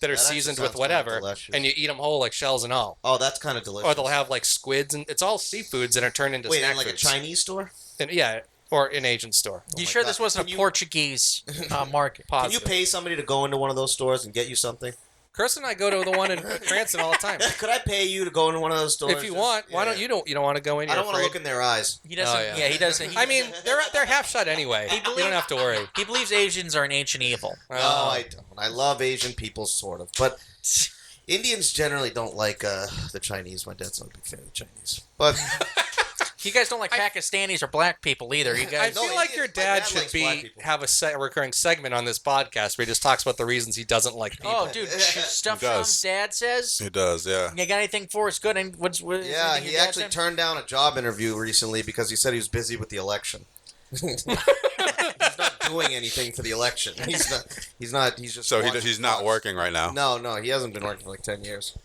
Speaker 5: that are
Speaker 4: That actually
Speaker 5: seasoned
Speaker 4: sounds
Speaker 5: with whatever,
Speaker 4: kinda delicious.
Speaker 5: and you eat them whole like shells and all.
Speaker 4: Oh, that's kind of delicious.
Speaker 5: Or they'll have like squids, and it's all seafoods that are turned into
Speaker 4: Wait,
Speaker 5: snack
Speaker 4: in like
Speaker 5: foods.
Speaker 4: a Chinese store?
Speaker 5: And, yeah, or an Asian store.
Speaker 3: You
Speaker 4: my
Speaker 3: sure
Speaker 4: God.
Speaker 3: this wasn't
Speaker 4: Can
Speaker 3: a
Speaker 4: you-
Speaker 3: Portuguese market?
Speaker 4: Can you
Speaker 5: Positive.
Speaker 4: pay somebody to go into one of those stores and get you something?
Speaker 5: Kirsten and I go to the one in Cranston all the time.
Speaker 4: Could I pay you to go into one of those stores?
Speaker 5: If you
Speaker 4: Just-
Speaker 5: want, why
Speaker 4: yeah.
Speaker 5: don't you don't want to go in?
Speaker 4: I
Speaker 5: You're
Speaker 4: don't want to
Speaker 5: afraid?
Speaker 4: look in their eyes.
Speaker 3: He doesn't.
Speaker 5: Oh, yeah.
Speaker 3: Yeah, he doesn't.
Speaker 5: I mean, they're half shut anyway. You don't have to worry.
Speaker 3: He believes Asians are an ancient evil.
Speaker 4: No, I don't. I love Asian people, sort of. But Indians generally don't like the Chinese. My dad's not a big fan of the Chinese. But
Speaker 3: You guys don't like Pakistanis or black people either. You
Speaker 5: I
Speaker 3: guys.
Speaker 5: feel
Speaker 4: No,
Speaker 5: like
Speaker 4: he-
Speaker 5: your
Speaker 4: my
Speaker 5: dad
Speaker 4: dad
Speaker 5: should
Speaker 4: likes black
Speaker 5: be
Speaker 4: people.
Speaker 5: have a recurring segment on this podcast where he just talks about the reasons he doesn't like people.
Speaker 3: Oh, dude, stuff
Speaker 2: He does.
Speaker 3: Sean's dad says.
Speaker 2: It does, yeah.
Speaker 3: You got anything for us? Good. And what's
Speaker 4: yeah,
Speaker 3: anything
Speaker 4: he
Speaker 3: your dad
Speaker 4: actually
Speaker 3: said?
Speaker 4: turned down a job interview recently because he said he was busy with the election. He's not doing anything for the election. He's not. He's just.
Speaker 2: So
Speaker 4: watching
Speaker 2: he's not
Speaker 4: Fox.
Speaker 2: working right now.
Speaker 4: No, he hasn't been working for like 10 years.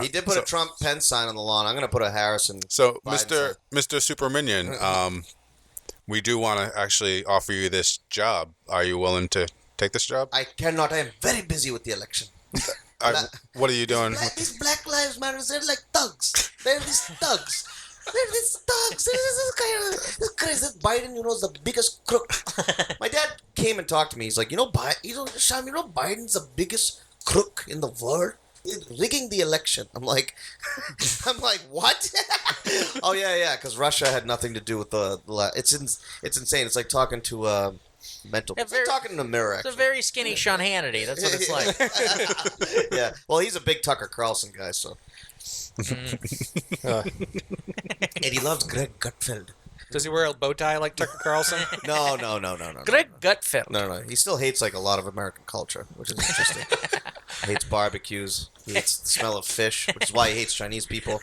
Speaker 4: He did put
Speaker 2: So-
Speaker 4: a Trump Pence sign on the lawn. I'm going to put a Harrison.
Speaker 2: So,
Speaker 4: Biden
Speaker 2: Mr. Superminion, we do want to actually offer you this job. Are you willing to take this job?
Speaker 4: I cannot. I am very busy with the election.
Speaker 2: What are you doing?
Speaker 4: These Black Lives Matter, they're like thugs. They're these thugs. They're these thugs. This guy is Biden, is the biggest crook. My dad came and talked to me. He's like, Sham, Biden's the biggest crook in the world. He's rigging the election. I'm like, what? Oh yeah, because Russia had nothing to do with the. It's insane. It's like talking to mental.
Speaker 3: Yeah,
Speaker 4: It's like talking in a mirror.
Speaker 3: It's a
Speaker 4: Actually.
Speaker 3: very skinny Sean Hannity. That's what it's like.
Speaker 4: Yeah. Well, he's a big Tucker Carlson guy, so. And he loves Greg Gutfeld.
Speaker 5: Does he wear a bow tie like Tucker Carlson?
Speaker 4: No.
Speaker 3: Greg Gutfeld.
Speaker 4: No. He still hates like a lot of American culture, which is interesting. He hates barbecues. He hates the smell of fish, which is why he hates Chinese people.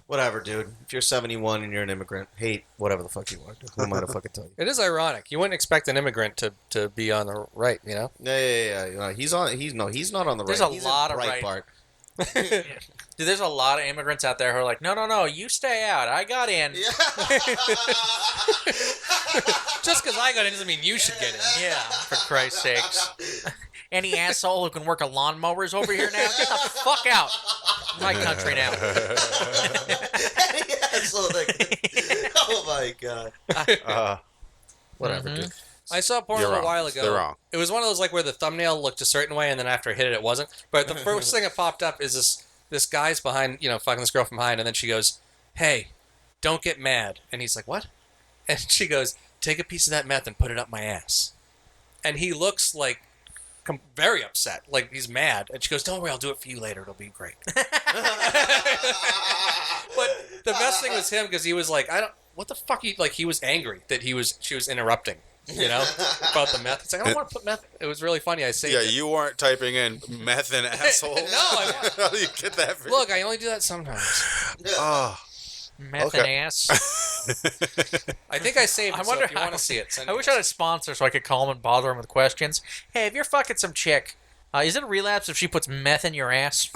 Speaker 4: Whatever, dude. If you're 71 and you're an immigrant, hate whatever the fuck you want. Who am I to fucking tell you?
Speaker 5: It is ironic. You wouldn't expect an immigrant to be on the right, you know?
Speaker 4: Yeah. He's not on the right.
Speaker 3: There's a
Speaker 4: He's
Speaker 3: lot
Speaker 4: in
Speaker 3: of right.
Speaker 4: part.
Speaker 3: Dude, there's a lot of immigrants out there who are like, no, you stay out. I got in.
Speaker 4: Yeah.
Speaker 5: Just because I got in doesn't mean you should get in.
Speaker 3: Yeah, for Christ's sakes. Any asshole who can work a lawnmower is over here now. Get the fuck out. My country now.
Speaker 4: Oh my god. Whatever, dude.
Speaker 5: I saw porn
Speaker 2: You're
Speaker 5: a
Speaker 2: wrong.
Speaker 5: while ago.
Speaker 2: They're wrong.
Speaker 5: It was one of those like where the thumbnail looked a certain way and then after I hit it wasn't. But the first thing that popped up is this guy's behind, fucking this girl from behind, and then she goes, "Hey, don't get mad." And he's like, "What?" And she goes, "Take a piece of that meth and put it up my ass." And he looks like very upset, like he's mad. And she goes, "Don't worry, I'll do it for you later. It'll be great." But the best thing was him because he was like, what the fuck? He was angry that she was interrupting, about the meth. It's like, I don't want to put meth. It was really funny. I saved
Speaker 2: Yeah,
Speaker 5: it.
Speaker 2: you weren't typing in meth and asshole.
Speaker 5: No,
Speaker 2: How do you get that?
Speaker 5: Look, I only do that sometimes.
Speaker 2: Oh.
Speaker 3: Meth
Speaker 2: Okay.
Speaker 3: and ass.
Speaker 5: I think I saved it,
Speaker 3: I
Speaker 5: so
Speaker 3: wonder
Speaker 5: if you want to see it, send
Speaker 3: I
Speaker 5: it
Speaker 3: wish
Speaker 5: to
Speaker 3: I
Speaker 5: us.
Speaker 3: had a sponsor so I could call him and bother him with questions. Hey, if you're fucking some chick, is it a relapse if she puts meth in your ass?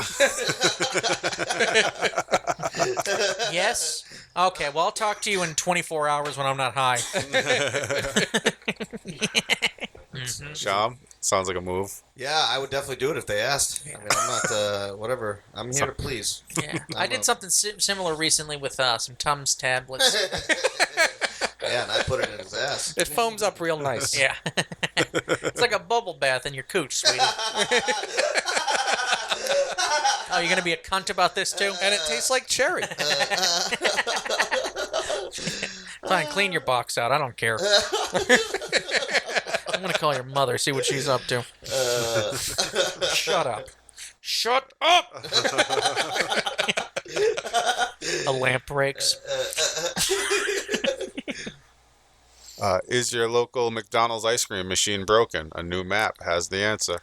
Speaker 3: Yes? Okay, well, I'll talk to you in 24 hours when I'm not high.
Speaker 2: Sham, sounds like a move.
Speaker 4: Yeah, I would definitely do it if they asked. I mean, I'm not, whatever. I'm here to please.
Speaker 3: Yeah. I did something similar recently with some Tums tablets.
Speaker 4: Yeah, and I put it in his ass.
Speaker 5: It foams up real nice.
Speaker 3: Yeah. It's like a bubble bath in your cooch, sweetie. Oh, you're going to be a cunt about this, too?
Speaker 5: And it tastes like cherry.
Speaker 3: Fine, clean your box out. I don't care. I'm going to call your mother, see what she's up to. Shut up. Shut up! A lamp breaks.
Speaker 2: Is your local McDonald's ice cream machine broken? A new map has the answer.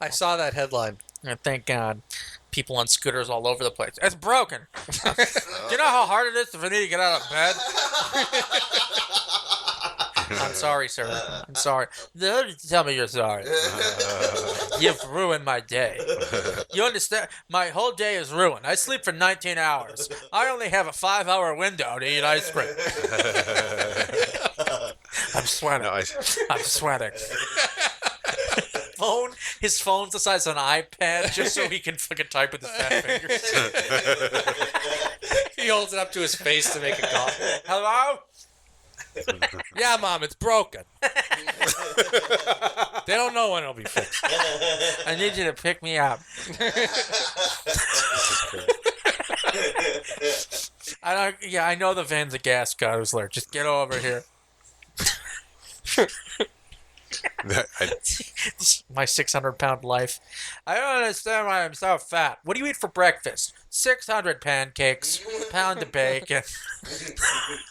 Speaker 5: I saw that headline.
Speaker 3: Thank God. People on scooters all over the place. It's broken. Do you know how hard it is for me to get out of bed? I'm sorry, sir. I'm sorry. Don't tell me you're sorry. You've ruined my day. You understand? My whole day is ruined. I sleep for 19 hours. I only have a 5-hour window to eat ice cream. I'm sweating.
Speaker 2: No,
Speaker 3: I'm sweating. His phone's the size of an iPad just so he can fucking type with his fat fingers.
Speaker 5: He holds it up to his face to make a call.
Speaker 3: Hello?
Speaker 5: Yeah, Mom, it's broken. They don't know when it'll be fixed.
Speaker 3: I need you to pick me up. I know the van's a gas guzzler. Just get over here. My 600-pound life. I don't understand why I'm so fat. What do you eat for breakfast? 600 pancakes, pound of bacon,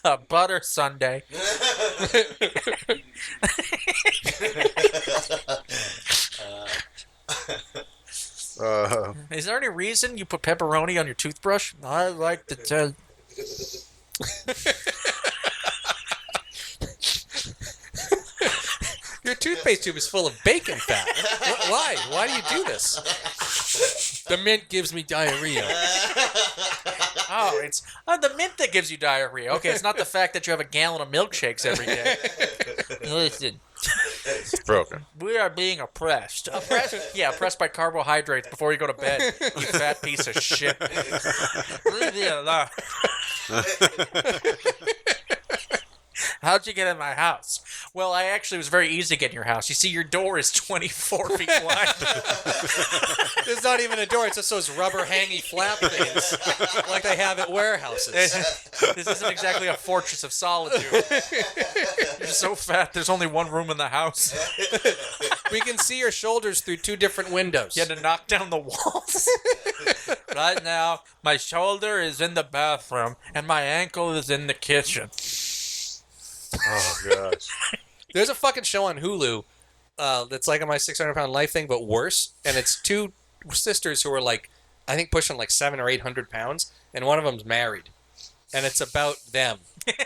Speaker 3: a butter sundae. Is there any reason you put pepperoni on your toothbrush? I like the
Speaker 5: Your toothpaste tube is full of bacon fat. Why? Why do you do this? The mint gives me diarrhea.
Speaker 3: Oh, it's the mint that gives you diarrhea. Okay, it's not the fact that you have a gallon of milkshakes every day. Listen,
Speaker 2: It's broken.
Speaker 3: we are being oppressed. Oppressed? Yeah, oppressed by carbohydrates before you go to bed. You fat piece of shit. Leave me alone. How'd you get in my house? Well, I actually was very easy to get in your house. You see, your door is 24 feet wide.
Speaker 5: There's not even a door. It's just those rubber hangy flap things like they have at warehouses.
Speaker 3: This isn't exactly a fortress of solitude. You're so fat, there's only one room in the house.
Speaker 5: We can see your shoulders through 2 different windows.
Speaker 3: You had to knock down the walls. Right now, my shoulder is in the bathroom, and my ankle is in the kitchen.
Speaker 2: Oh gosh.
Speaker 5: There's a fucking show on Hulu that's like a My 600-Pound Life thing, but worse. And it's 2 sisters who are like I think pushing like 700 or 800 pounds, and one of them's married, and it's about them,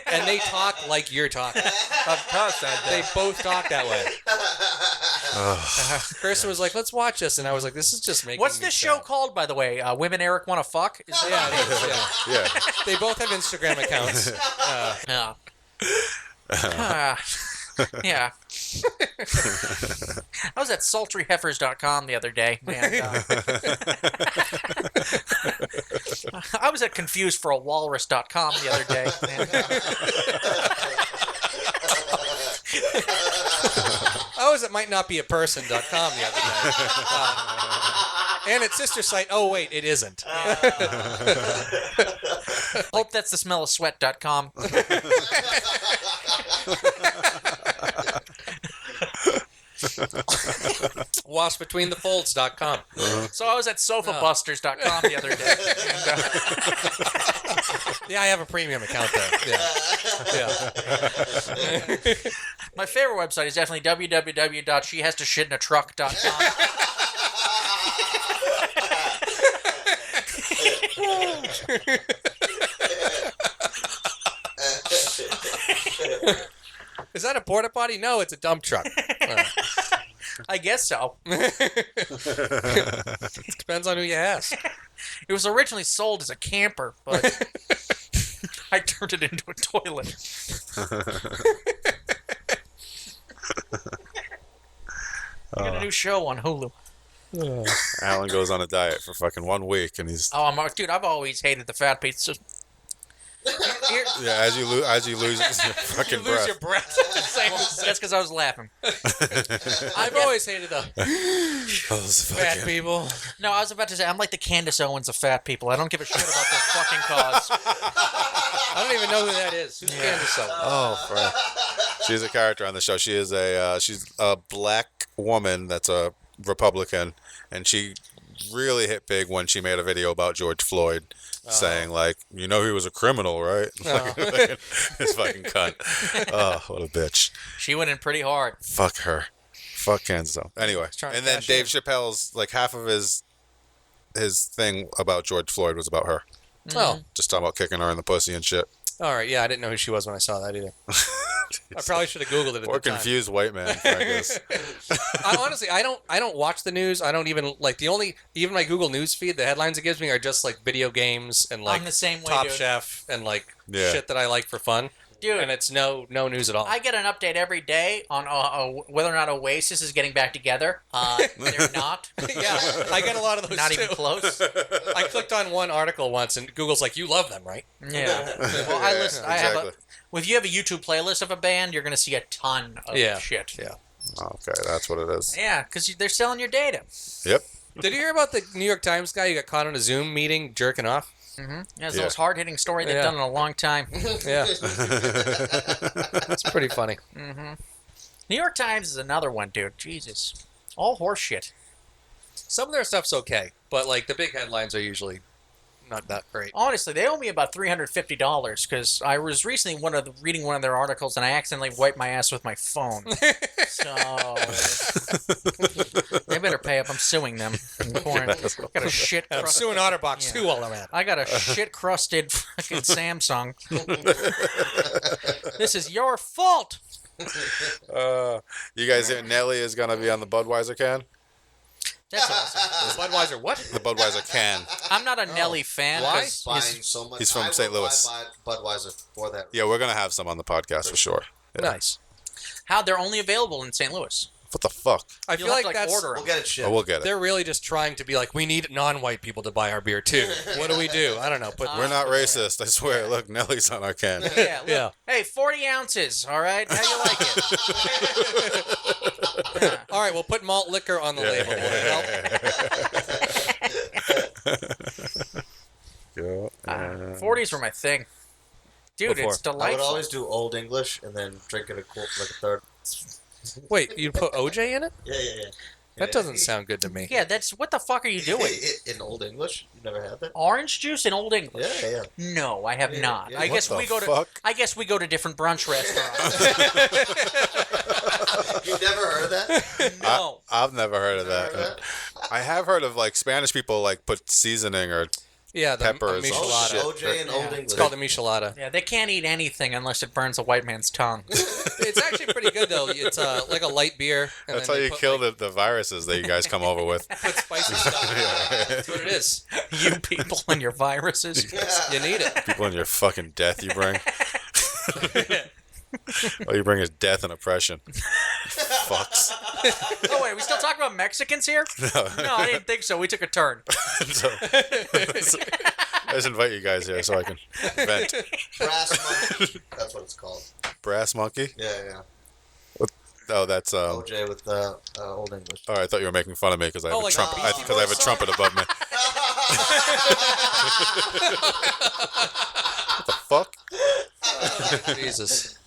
Speaker 5: and they talk like you're talking.
Speaker 3: Of course I
Speaker 5: They both talk that way. Kirsten was like, "Let's watch this," and I was like, "This is just making."
Speaker 3: What's
Speaker 5: me
Speaker 3: this show
Speaker 5: sad.
Speaker 3: called, by the way? Women Eric Want to Fuck? Is that
Speaker 5: Yeah, it is, yeah.
Speaker 2: Yeah.
Speaker 5: They both have Instagram accounts.
Speaker 3: Yeah. Yeah. I was at sultryheifers.com the other day. And, I was at confusedforalwalrus.com the other day.
Speaker 5: I was at mightnotbeaperson.com the other day. And its sister site, oh wait, it isn't.
Speaker 3: Hope that's the smell of sweat.com.
Speaker 5: Waspbetweenthefolds.com.
Speaker 3: So I was at sofabusters.com the other day. And,
Speaker 5: Yeah, I have a premium account there. Yeah.
Speaker 3: my favorite website is definitely www.shehastoshitinatruck.com.
Speaker 5: Is that a porta potty? No, it's a dump truck.
Speaker 3: I guess so.
Speaker 5: Depends on who you ask.
Speaker 3: It was originally sold as a camper, but I turned it into a toilet. I got a new show on Hulu.
Speaker 2: Alan goes on a diet for fucking 1 week, and he's
Speaker 3: Dude, I've always hated the fat pizza.
Speaker 2: yeah. As you lose your fucking
Speaker 5: You
Speaker 2: breath.
Speaker 5: lose your breath.
Speaker 3: That's because I was laughing.
Speaker 5: I've always hated the
Speaker 2: Those
Speaker 5: fat
Speaker 2: fucking-
Speaker 5: people.
Speaker 3: No, I was about to say, I'm like the Candace Owens of fat people. I don't give a shit about their fucking cause.
Speaker 5: I don't even know who that is. Who's Candace Owens?
Speaker 2: Oh, friend. She's a character on the show. She is she's a black woman that's a Republican, and she really hit big when she made a video about George Floyd, saying like, he was a criminal, right? This fucking cunt. Oh, what a bitch.
Speaker 3: She went in pretty hard.
Speaker 2: Fuck her. Fuck Kansas. Anyway,
Speaker 5: trying to
Speaker 2: and then
Speaker 5: cash
Speaker 2: Dave
Speaker 5: in.
Speaker 2: Chappelle's like half of his thing about George Floyd was about her.
Speaker 5: Oh,
Speaker 2: Just talking about kicking her in the pussy and shit.
Speaker 5: all right. Yeah, I didn't know who she was when I saw that either. I probably should have Googled it at
Speaker 2: Or
Speaker 5: the time.
Speaker 2: confused white man, I guess.
Speaker 5: Honestly, I don't watch the news. I don't even like even my Google News feed. The headlines it gives me are just like video games and like
Speaker 3: I'm the same way,
Speaker 5: Top
Speaker 3: dude.
Speaker 5: Chef and like
Speaker 2: Yeah.
Speaker 5: shit that I like for fun.
Speaker 3: Dude,
Speaker 5: And it's no news at all.
Speaker 3: I get an update every day on whether or not Oasis is getting back together. They're not.
Speaker 5: Yeah, I get a lot of those.
Speaker 3: Not
Speaker 5: too.
Speaker 3: even close.
Speaker 5: I clicked on one article once, and Google's like, "You love them, right?"
Speaker 3: Yeah. Well, I listen. I
Speaker 2: exactly.
Speaker 3: have if you have a YouTube playlist of a band, you're going to see a ton of shit.
Speaker 5: Yeah.
Speaker 2: Okay, that's what it is.
Speaker 3: Yeah, because they're selling your data.
Speaker 2: Yep.
Speaker 5: Did you hear about the New York Times guy who got caught on a Zoom meeting jerking off?
Speaker 3: Yeah, it's
Speaker 2: Yeah.
Speaker 3: the most hard-hitting story they've
Speaker 5: Yeah.
Speaker 3: done in a long time.
Speaker 5: Yeah, it's pretty funny.
Speaker 3: New York Times is another one, dude. Jesus. All horse shit.
Speaker 5: Some of their stuff's okay, but like the big headlines are usually not that great.
Speaker 3: Honestly, they owe me about $350 because I was recently reading one of their articles and I accidentally wiped my ass with my phone. So they better pay up. I'm suing them. Got a shit.
Speaker 5: I'm suing OtterBox too while I'm at it.
Speaker 3: I got a shit crusted fucking Samsung. This is your fault.
Speaker 2: You guys hear Nelly is gonna be on the Budweiser can?
Speaker 3: That's awesome.
Speaker 5: Budweiser, what?
Speaker 2: The Budweiser can.
Speaker 3: I'm not a Nelly fan.
Speaker 5: Why?
Speaker 3: 'cause
Speaker 4: Buying
Speaker 3: his-
Speaker 4: so much.
Speaker 2: He's from
Speaker 4: I
Speaker 2: St.
Speaker 4: will
Speaker 2: Louis.
Speaker 4: buy Budweiser for that.
Speaker 2: Yeah, we're gonna have some on the podcast for sure. Yeah.
Speaker 5: Nice.
Speaker 3: how they're only available in St. Louis.
Speaker 2: What the fuck?
Speaker 5: I
Speaker 3: You'll
Speaker 5: feel
Speaker 3: have
Speaker 5: like
Speaker 3: to,
Speaker 5: that's
Speaker 3: order 'em.
Speaker 4: We'll get it shipped.
Speaker 2: Oh, we'll get it.
Speaker 5: they're really just trying to be like, we need non-white people to buy our beer too. What do we do? I don't know. But
Speaker 2: We're not racist, I swear. Look, Nelly's on our can.
Speaker 3: Yeah, look.
Speaker 5: Yeah.
Speaker 3: Hey, 40 ounces, all right? How you like it?
Speaker 5: all right, we'll put malt liquor on the label. Will it help?
Speaker 2: Yeah.
Speaker 3: 40s were my thing. Dude,
Speaker 5: Before.
Speaker 3: it's
Speaker 4: I would
Speaker 3: delightful.
Speaker 4: always do Old English and then drink it like a third.
Speaker 5: Wait, you put OJ in it?
Speaker 4: Yeah.
Speaker 5: That doesn't sound good to me.
Speaker 3: Yeah, that's what the fuck are you doing?
Speaker 4: In Old English? You never had that?
Speaker 3: Orange juice in Old English?
Speaker 4: Yeah.
Speaker 3: No, I have not.
Speaker 4: yeah.
Speaker 3: I guess
Speaker 2: What
Speaker 3: we
Speaker 2: the
Speaker 3: go to.
Speaker 2: fuck?
Speaker 3: I guess we go to different brunch restaurants.
Speaker 4: You've never heard that?
Speaker 3: No.
Speaker 2: I've never heard of
Speaker 4: Never heard
Speaker 2: that.
Speaker 4: that?
Speaker 2: I have heard of like Spanish people like put seasoning or
Speaker 5: Yeah, the
Speaker 2: peppers.
Speaker 5: michelada.
Speaker 4: OJ and Old
Speaker 3: Yeah.
Speaker 4: English.
Speaker 5: It's called a michelada.
Speaker 3: Yeah, they can't eat anything unless it burns a white man's tongue.
Speaker 5: It's actually pretty good though. It's like a light beer. And
Speaker 2: That's
Speaker 5: then
Speaker 2: how
Speaker 5: they
Speaker 2: you
Speaker 5: put,
Speaker 2: kill
Speaker 5: like,
Speaker 2: the viruses that you guys come over with.
Speaker 5: put spicy stuff. That's what it is.
Speaker 3: You people and your viruses.
Speaker 5: You need it.
Speaker 2: People in your fucking death you bring. All you bring is death and oppression. Fucks.
Speaker 3: Oh wait, are we still talking about Mexicans here?
Speaker 2: No.
Speaker 3: No, I didn't think so. We took a turn.
Speaker 2: So, I just invite you guys here so I can vent.
Speaker 4: Brass Monkey. That's what it's called.
Speaker 2: Brass monkey?
Speaker 4: Yeah.
Speaker 2: Oh, that's
Speaker 4: OJ with Old English.
Speaker 2: Oh, I thought you were making fun of me because I have
Speaker 5: Oh,
Speaker 2: a
Speaker 5: like
Speaker 2: trumpet.
Speaker 5: Beastie
Speaker 2: Because I have a
Speaker 5: Boys
Speaker 2: trumpet above me. What the fuck?
Speaker 5: Jesus.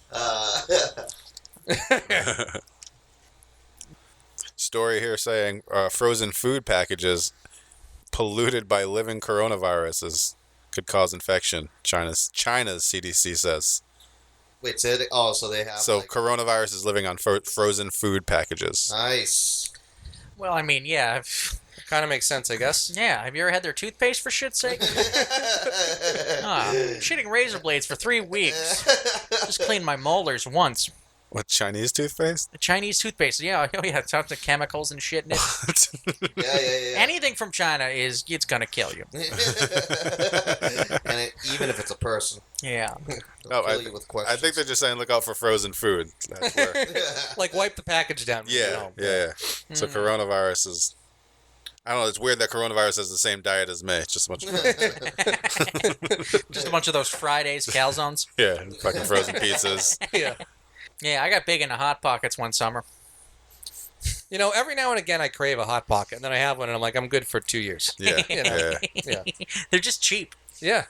Speaker 2: Story here saying frozen food packages polluted by living coronaviruses could cause infection. China's CDC says.
Speaker 4: Wait, say it. Oh, so they have.
Speaker 2: So
Speaker 4: like,
Speaker 2: coronavirus is living on frozen food packages.
Speaker 4: nice.
Speaker 3: Well, I mean, yeah.
Speaker 5: Kind of makes sense, I guess.
Speaker 3: Yeah, have you ever had their toothpaste for shit's sake? Shitting razor blades for 3 weeks. Just cleaned my molars once.
Speaker 2: What, Chinese toothpaste?
Speaker 3: The Chinese toothpaste, yeah, oh yeah, tons of chemicals and shit in it.
Speaker 4: Yeah.
Speaker 3: Anything from China it's gonna kill you.
Speaker 4: And even if it's a person,
Speaker 3: Yeah.
Speaker 4: they'll
Speaker 2: No,
Speaker 4: kill you with questions.
Speaker 2: I think they're just saying look out for frozen food. That's where.
Speaker 5: Like wipe the package down. when you get
Speaker 2: Yeah,
Speaker 5: home.
Speaker 2: yeah. So coronavirus is. I don't know. It's weird that coronavirus has the same diet as me. It's just a bunch of
Speaker 3: Just a bunch of those Fridays calzones.
Speaker 2: yeah, fucking frozen pizzas.
Speaker 5: Yeah.
Speaker 3: Yeah, I got big into Hot Pockets one summer.
Speaker 5: You know, every now and again I crave a Hot Pocket, and then I have one, and I'm like, I'm good for 2 years.
Speaker 2: Yeah,
Speaker 5: You know.
Speaker 2: yeah.
Speaker 5: Yeah.
Speaker 3: They're just cheap.
Speaker 5: Yeah.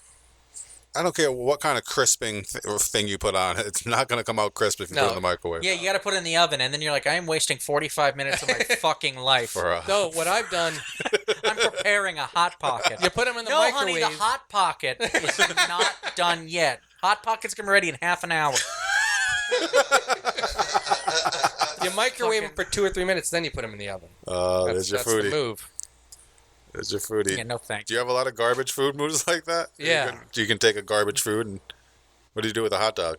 Speaker 2: I don't care what kind of crisping thing you put on it. It's not going to come out crisp if you put it in the microwave.
Speaker 3: Yeah, you got to put it in the oven, and then you're like, I am wasting 45 minutes of my fucking life.
Speaker 2: For
Speaker 5: No, what I've done,
Speaker 3: I'm preparing a Hot Pocket.
Speaker 5: you put them in the
Speaker 3: No,
Speaker 5: microwave.
Speaker 3: honey, the Hot Pocket is not done yet. Hot Pocket's going to be ready in half an hour.
Speaker 5: You microwave them for 2 or 3 minutes, then you put them in the oven.
Speaker 2: there's your
Speaker 5: That's the
Speaker 2: foodie.
Speaker 5: move.
Speaker 2: There's your foodie.
Speaker 3: Yeah, no thanks.
Speaker 2: Do you have a lot of garbage food moves like that?
Speaker 5: Yeah.
Speaker 2: You can take a garbage food and what do you do with a hot dog?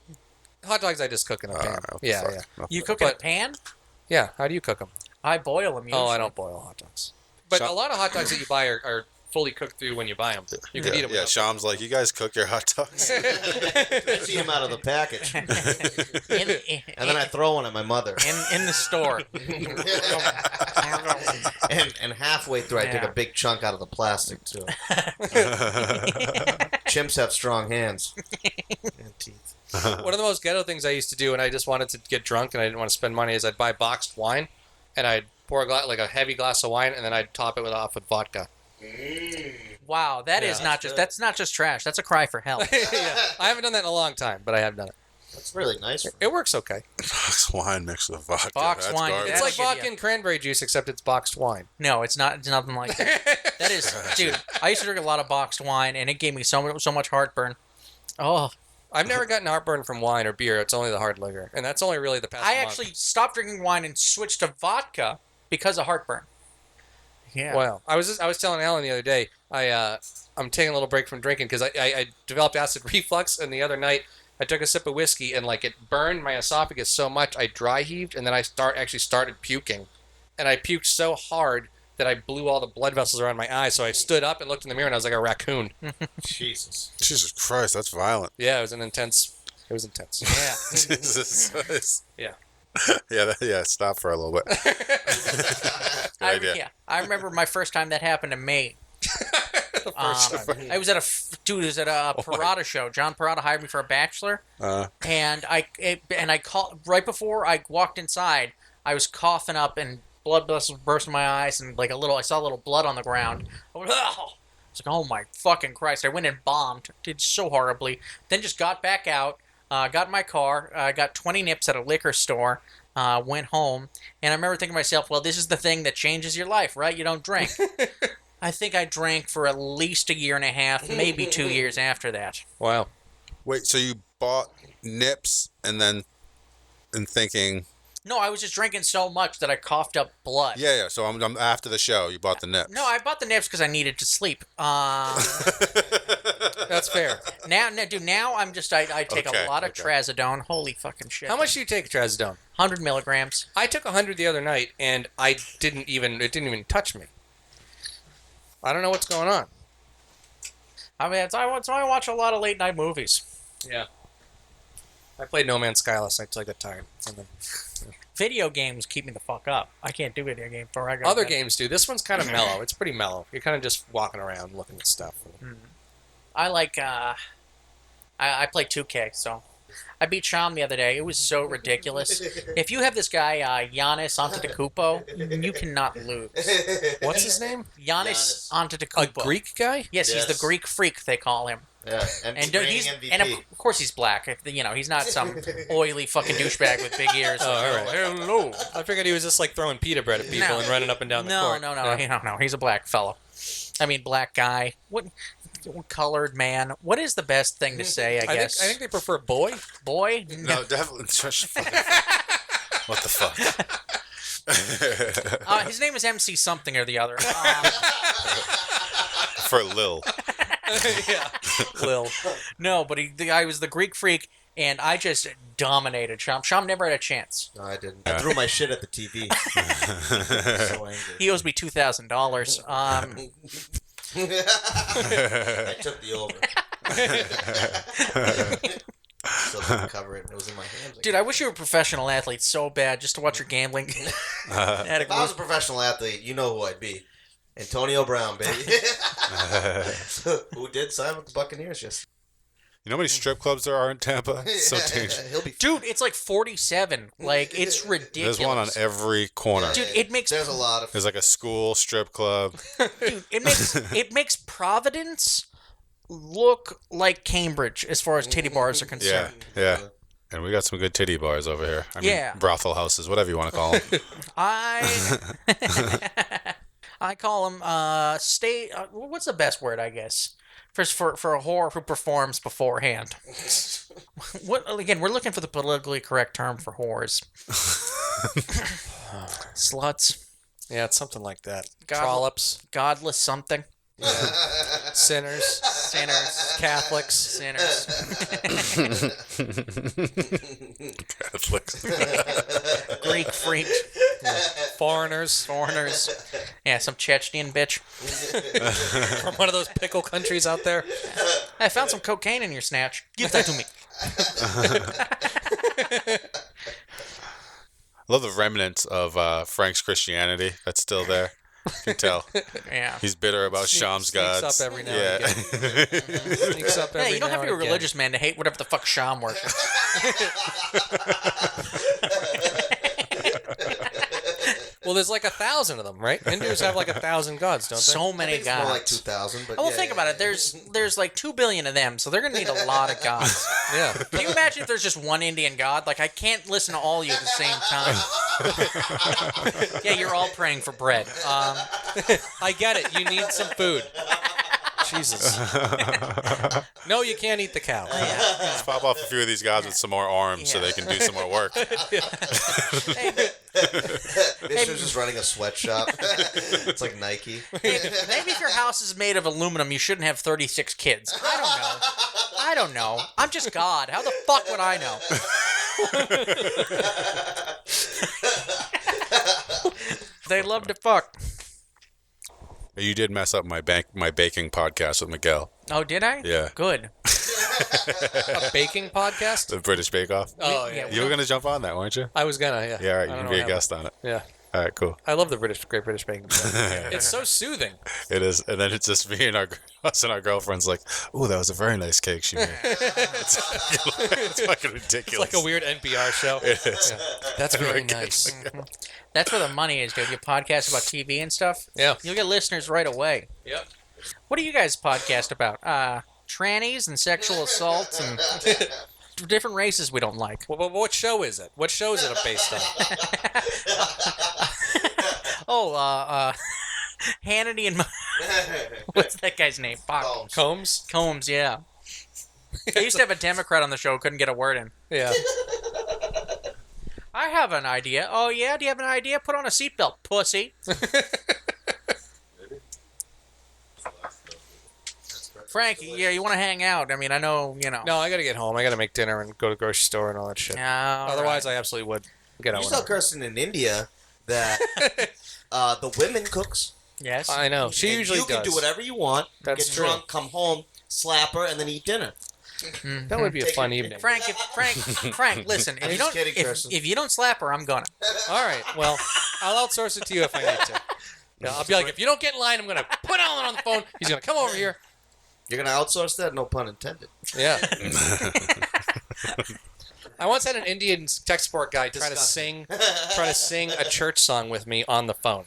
Speaker 5: Hot dogs I just cook in a pan. Yeah,
Speaker 2: fuck.
Speaker 5: yeah.
Speaker 2: No,
Speaker 3: You
Speaker 2: fuck.
Speaker 3: cook in a
Speaker 5: But-
Speaker 3: pan?
Speaker 5: Yeah, how do you cook them?
Speaker 3: I boil them usually.
Speaker 5: Oh, I don't boil hot dogs. But a lot of hot dogs that you buy are fully cooked through when you buy them. You can eat them.
Speaker 2: Yeah, Sham's like, you guys cook your hot dogs?
Speaker 4: I see him out of the package, and then I throw one at my mother.
Speaker 3: in the store.
Speaker 4: And halfway through, I take
Speaker 3: Yeah.
Speaker 4: a big chunk out of the plastic too. Chimps have strong hands and teeth.
Speaker 5: One of the most ghetto things I used to do, and I just wanted to get drunk and I didn't want to spend money, is I'd buy boxed wine, and I'd pour a heavy glass of wine, and then I'd top it off with vodka.
Speaker 3: Wow, that's not just trash. That's a cry for help.
Speaker 5: Yeah, I haven't done that in a long time, but I have done it.
Speaker 4: That's really nice.
Speaker 5: It works okay.
Speaker 2: Box wine mixed with vodka.
Speaker 3: Boxed
Speaker 2: That's
Speaker 3: wine,
Speaker 2: garbage.
Speaker 5: It's
Speaker 3: That'll
Speaker 5: like
Speaker 3: give
Speaker 5: vodka
Speaker 3: you-
Speaker 5: and cranberry juice, except it's boxed wine.
Speaker 3: No, it's not. It's nothing like that. That is, dude. I used to drink a lot of boxed wine, and it gave me so much heartburn. Oh,
Speaker 5: I've never gotten heartburn from wine or beer. It's only the hard liquor, and that's only really the past
Speaker 3: I
Speaker 5: month.
Speaker 3: actually stopped drinking wine and switched to vodka because of heartburn. Yeah.
Speaker 5: Well, I was telling Alan the other day, I'm taking a little break from drinking because I developed acid reflux, and the other night I took a sip of whiskey and like it burned my esophagus so much I dry heaved, and then I started puking, and I puked so hard that I blew all the blood vessels around my eyes. So I stood up and looked in the mirror, and I was like a raccoon.
Speaker 4: Jesus.
Speaker 2: Jesus Christ, that's violent.
Speaker 5: Yeah, it was intense.
Speaker 3: Yeah.
Speaker 2: Jesus Christ.
Speaker 5: Yeah.
Speaker 2: Yeah, stop for a little bit. Good idea.
Speaker 3: I remember my first time that happened to me. I was at a Parada show. John Parada hired me for a bachelor, and I called right before I walked inside. I was coughing up and blood vessels burst in my eyes, and I saw a little blood on the ground. I went, oh! I was like, oh my fucking Christ! I went and bombed. Did so horribly. Then just got back out. Got in my car. Got 20 nips at a liquor store. Went home, and I remember thinking to myself, well, this is the thing that changes your life, right? You don't drink. I think I drank for at least a year and a half, maybe 2 years after that.
Speaker 5: Wow.
Speaker 2: Wait, so you bought nips and thinking
Speaker 3: No, I was just drinking so much that I coughed up blood.
Speaker 2: Yeah. So I'm after the show. You bought the nips.
Speaker 3: No, I bought the nips because I needed to sleep.
Speaker 5: That's fair.
Speaker 3: Now I'm just I take
Speaker 2: Okay,
Speaker 3: a lot of
Speaker 2: okay.
Speaker 3: trazodone. Holy fucking shit!
Speaker 5: How much do you take trazodone?
Speaker 3: 100 milligrams.
Speaker 5: I took 100 the other night, and it didn't even touch me. I don't know what's going on.
Speaker 3: I mean, that's why I watch a lot of late night movies.
Speaker 5: Yeah. I played No Man's Sky last night till I got tired. And then
Speaker 3: Video games keep me the fuck up. I can't do video games before I go. to
Speaker 5: other
Speaker 3: bed.
Speaker 5: games do. This one's kind of mellow. It's pretty mellow. You're kind of just walking around looking at stuff.
Speaker 3: I like. I play 2K, so I beat Sham the other day. It was so ridiculous. If you have this guy Giannis Antetokounmpo, you cannot lose.
Speaker 5: What's his name?
Speaker 3: Giannis
Speaker 5: A
Speaker 3: Antetokounmpo.
Speaker 5: Greek guy?
Speaker 3: Yes, he's the
Speaker 4: Yes.
Speaker 3: Greek freak they call him.
Speaker 4: Yeah,
Speaker 3: And
Speaker 4: reigning
Speaker 3: he's
Speaker 4: MVP.
Speaker 3: and of course he's black. You know, he's not some oily fucking douchebag with big ears.
Speaker 5: Oh, all right.
Speaker 3: Hello.
Speaker 5: I figured he was just like throwing pita bread at people
Speaker 3: No.
Speaker 5: and running up and down the
Speaker 3: No,
Speaker 5: court.
Speaker 3: no,
Speaker 5: Yeah.
Speaker 3: no. He's a black fellow. I mean, black guy. What colored man? What is the best thing to say? I guess.
Speaker 5: I think they prefer boy.
Speaker 3: Boy.
Speaker 2: No, definitely. What the fuck?
Speaker 3: His name is MC something or the other.
Speaker 2: For Lil.
Speaker 5: Yeah. Lil.
Speaker 3: No, but the guy was the Greek freak, and I just dominated Sham. Sham never had a chance.
Speaker 4: No, I didn't. I threw my shit at the TV. So angry.
Speaker 3: He owes me $2,000.
Speaker 4: I took the over. Still didn't cover it. It was in my hands.
Speaker 3: Dude, I wish you were a professional athlete so bad just to watch your gambling. Had
Speaker 4: If I was a professional athlete, you know who I'd be. Antonio Brown, baby. Who did sign with the Buccaneers just.
Speaker 2: You know how many strip clubs there are in Tampa? It's so dangerous.
Speaker 4: He'll be.
Speaker 3: Dude, it's like 47. Like, it's ridiculous.
Speaker 2: There's one on every corner.
Speaker 3: Dude, it makes
Speaker 4: There's a lot of.
Speaker 2: There's like a school strip club.
Speaker 3: dude, it makes Providence look like Cambridge as far as titty bars are
Speaker 2: Yeah,
Speaker 3: concerned.
Speaker 2: yeah. And we got some good titty bars over here. I mean,
Speaker 3: Yeah.
Speaker 2: brothel houses, whatever you want to call them.
Speaker 3: I call them what's the best word, I guess? For a whore who performs beforehand. What again? We're looking for the politically correct term for whores. Sluts,
Speaker 5: Yeah, it's something like that.
Speaker 3: God-
Speaker 5: Trollops,
Speaker 3: godless something,
Speaker 5: sinners,
Speaker 3: sinners,
Speaker 5: Catholics.
Speaker 3: sinners.
Speaker 2: Catholics.
Speaker 3: Greek freak,
Speaker 5: Foreigners
Speaker 3: foreigners. Yeah, some Chechnyan bitch.
Speaker 5: from one of those pickle countries out there.
Speaker 3: I found some cocaine in your snatch. Give that to me.
Speaker 2: I love the remnants of Frank's Christianity that's still there. You can tell.
Speaker 3: Yeah.
Speaker 2: He's bitter about Sham's
Speaker 5: Sneaks
Speaker 2: gods.
Speaker 5: up every now
Speaker 2: yeah.
Speaker 5: and Sneaks up
Speaker 3: Yeah,
Speaker 5: every
Speaker 3: you don't
Speaker 5: now
Speaker 3: have to be a
Speaker 5: and again.
Speaker 3: religious man to hate whatever the fuck Sham worships.
Speaker 5: Well, there's like 1,000 of them, right? Hindus have like 1,000 gods, don't they?
Speaker 3: So
Speaker 4: I
Speaker 3: many
Speaker 4: think it's more like
Speaker 3: gods.
Speaker 4: 2,000. But
Speaker 3: Well,
Speaker 4: yeah,
Speaker 3: think
Speaker 4: yeah,
Speaker 3: about
Speaker 4: yeah.
Speaker 3: it. There's like 2 billion of them, so they're gonna need a lot of gods.
Speaker 5: Yeah.
Speaker 3: Can you imagine if there's just one Indian god? Like, I can't listen to all of you at the same time. Yeah, you're all praying for bread.
Speaker 5: I get it. You need some food. Jesus. No, you can't eat the cow.
Speaker 2: Let's pop off a few of these guys with some more arms so
Speaker 3: Yeah.
Speaker 2: they can do some more work.
Speaker 3: Hey,
Speaker 4: Vishnu's just running a sweatshop. It's like Nike.
Speaker 3: maybe if your house is made of aluminum, you shouldn't have 36 kids. I don't know. I'm just God. How the fuck would I know? They love to fuck.
Speaker 2: You did mess up my baking podcast with Miguel.
Speaker 3: Oh, did I?
Speaker 2: Yeah.
Speaker 3: Good.
Speaker 5: A baking podcast?
Speaker 2: The British Bake Off.
Speaker 5: Oh,
Speaker 3: yeah.
Speaker 5: yeah.
Speaker 2: You were going to jump on that, weren't you?
Speaker 5: I was gonna, yeah.
Speaker 2: Yeah, all right.
Speaker 5: I
Speaker 2: You
Speaker 5: don't
Speaker 2: can be
Speaker 5: know
Speaker 2: a
Speaker 5: how-
Speaker 2: guest on it.
Speaker 5: Yeah.
Speaker 2: All right, cool.
Speaker 5: I love the Great British Baking Show. It's so soothing.
Speaker 2: It is. And then it's just me and us and our girlfriends like, ooh, that was a very nice cake she made. It's fucking ridiculous.
Speaker 5: It's like a weird NPR show.
Speaker 2: It is.
Speaker 5: That's very nice.
Speaker 3: That's where the money is, dude. You podcast about TV and stuff.
Speaker 5: Yeah.
Speaker 3: You'll get listeners right away.
Speaker 5: Yep.
Speaker 3: What do you guys podcast about? Trannies and sexual assaults and different races we don't like.
Speaker 5: Well, what show is it? What show is it based on?
Speaker 3: Oh, Hannity and what's that guy's name? Fuck.
Speaker 5: Combs?
Speaker 3: Combs, yeah. I used to have a Democrat on the show, couldn't get a word in.
Speaker 5: Yeah.
Speaker 3: I have an idea. Oh, yeah? Do you have an idea? Put on a seatbelt, pussy. Frank, yeah, you want to hang out. I mean, I know, you know.
Speaker 5: No, I got to get home. I got to make dinner and go to the grocery store and all that shit. Otherwise, I absolutely would get out.
Speaker 4: You saw Kirsten in India that the women cooks.
Speaker 3: Yes.
Speaker 5: I know. She
Speaker 4: And
Speaker 5: usually
Speaker 4: you can
Speaker 5: does.
Speaker 4: do whatever you want.
Speaker 5: That's
Speaker 4: get
Speaker 5: true.
Speaker 4: drunk, come home, slap her, and then eat dinner.
Speaker 5: That would be a fun evening.
Speaker 3: Frank, Frank, listen.
Speaker 4: I'm
Speaker 3: If you
Speaker 4: just
Speaker 3: don't,
Speaker 4: kidding, Kirsten.
Speaker 3: if you don't slap her, I'm gonna.
Speaker 5: All right. Well, I'll outsource it to you if I need to. Yeah, I'll be like, if you don't get in line, I'm going to put Alan on the phone. He's going to come over here.
Speaker 4: You're gonna outsource that? No pun intended.
Speaker 5: Yeah. I once had an Indian tech support guy try to
Speaker 4: Disgusting.
Speaker 5: sing a church song with me on the phone.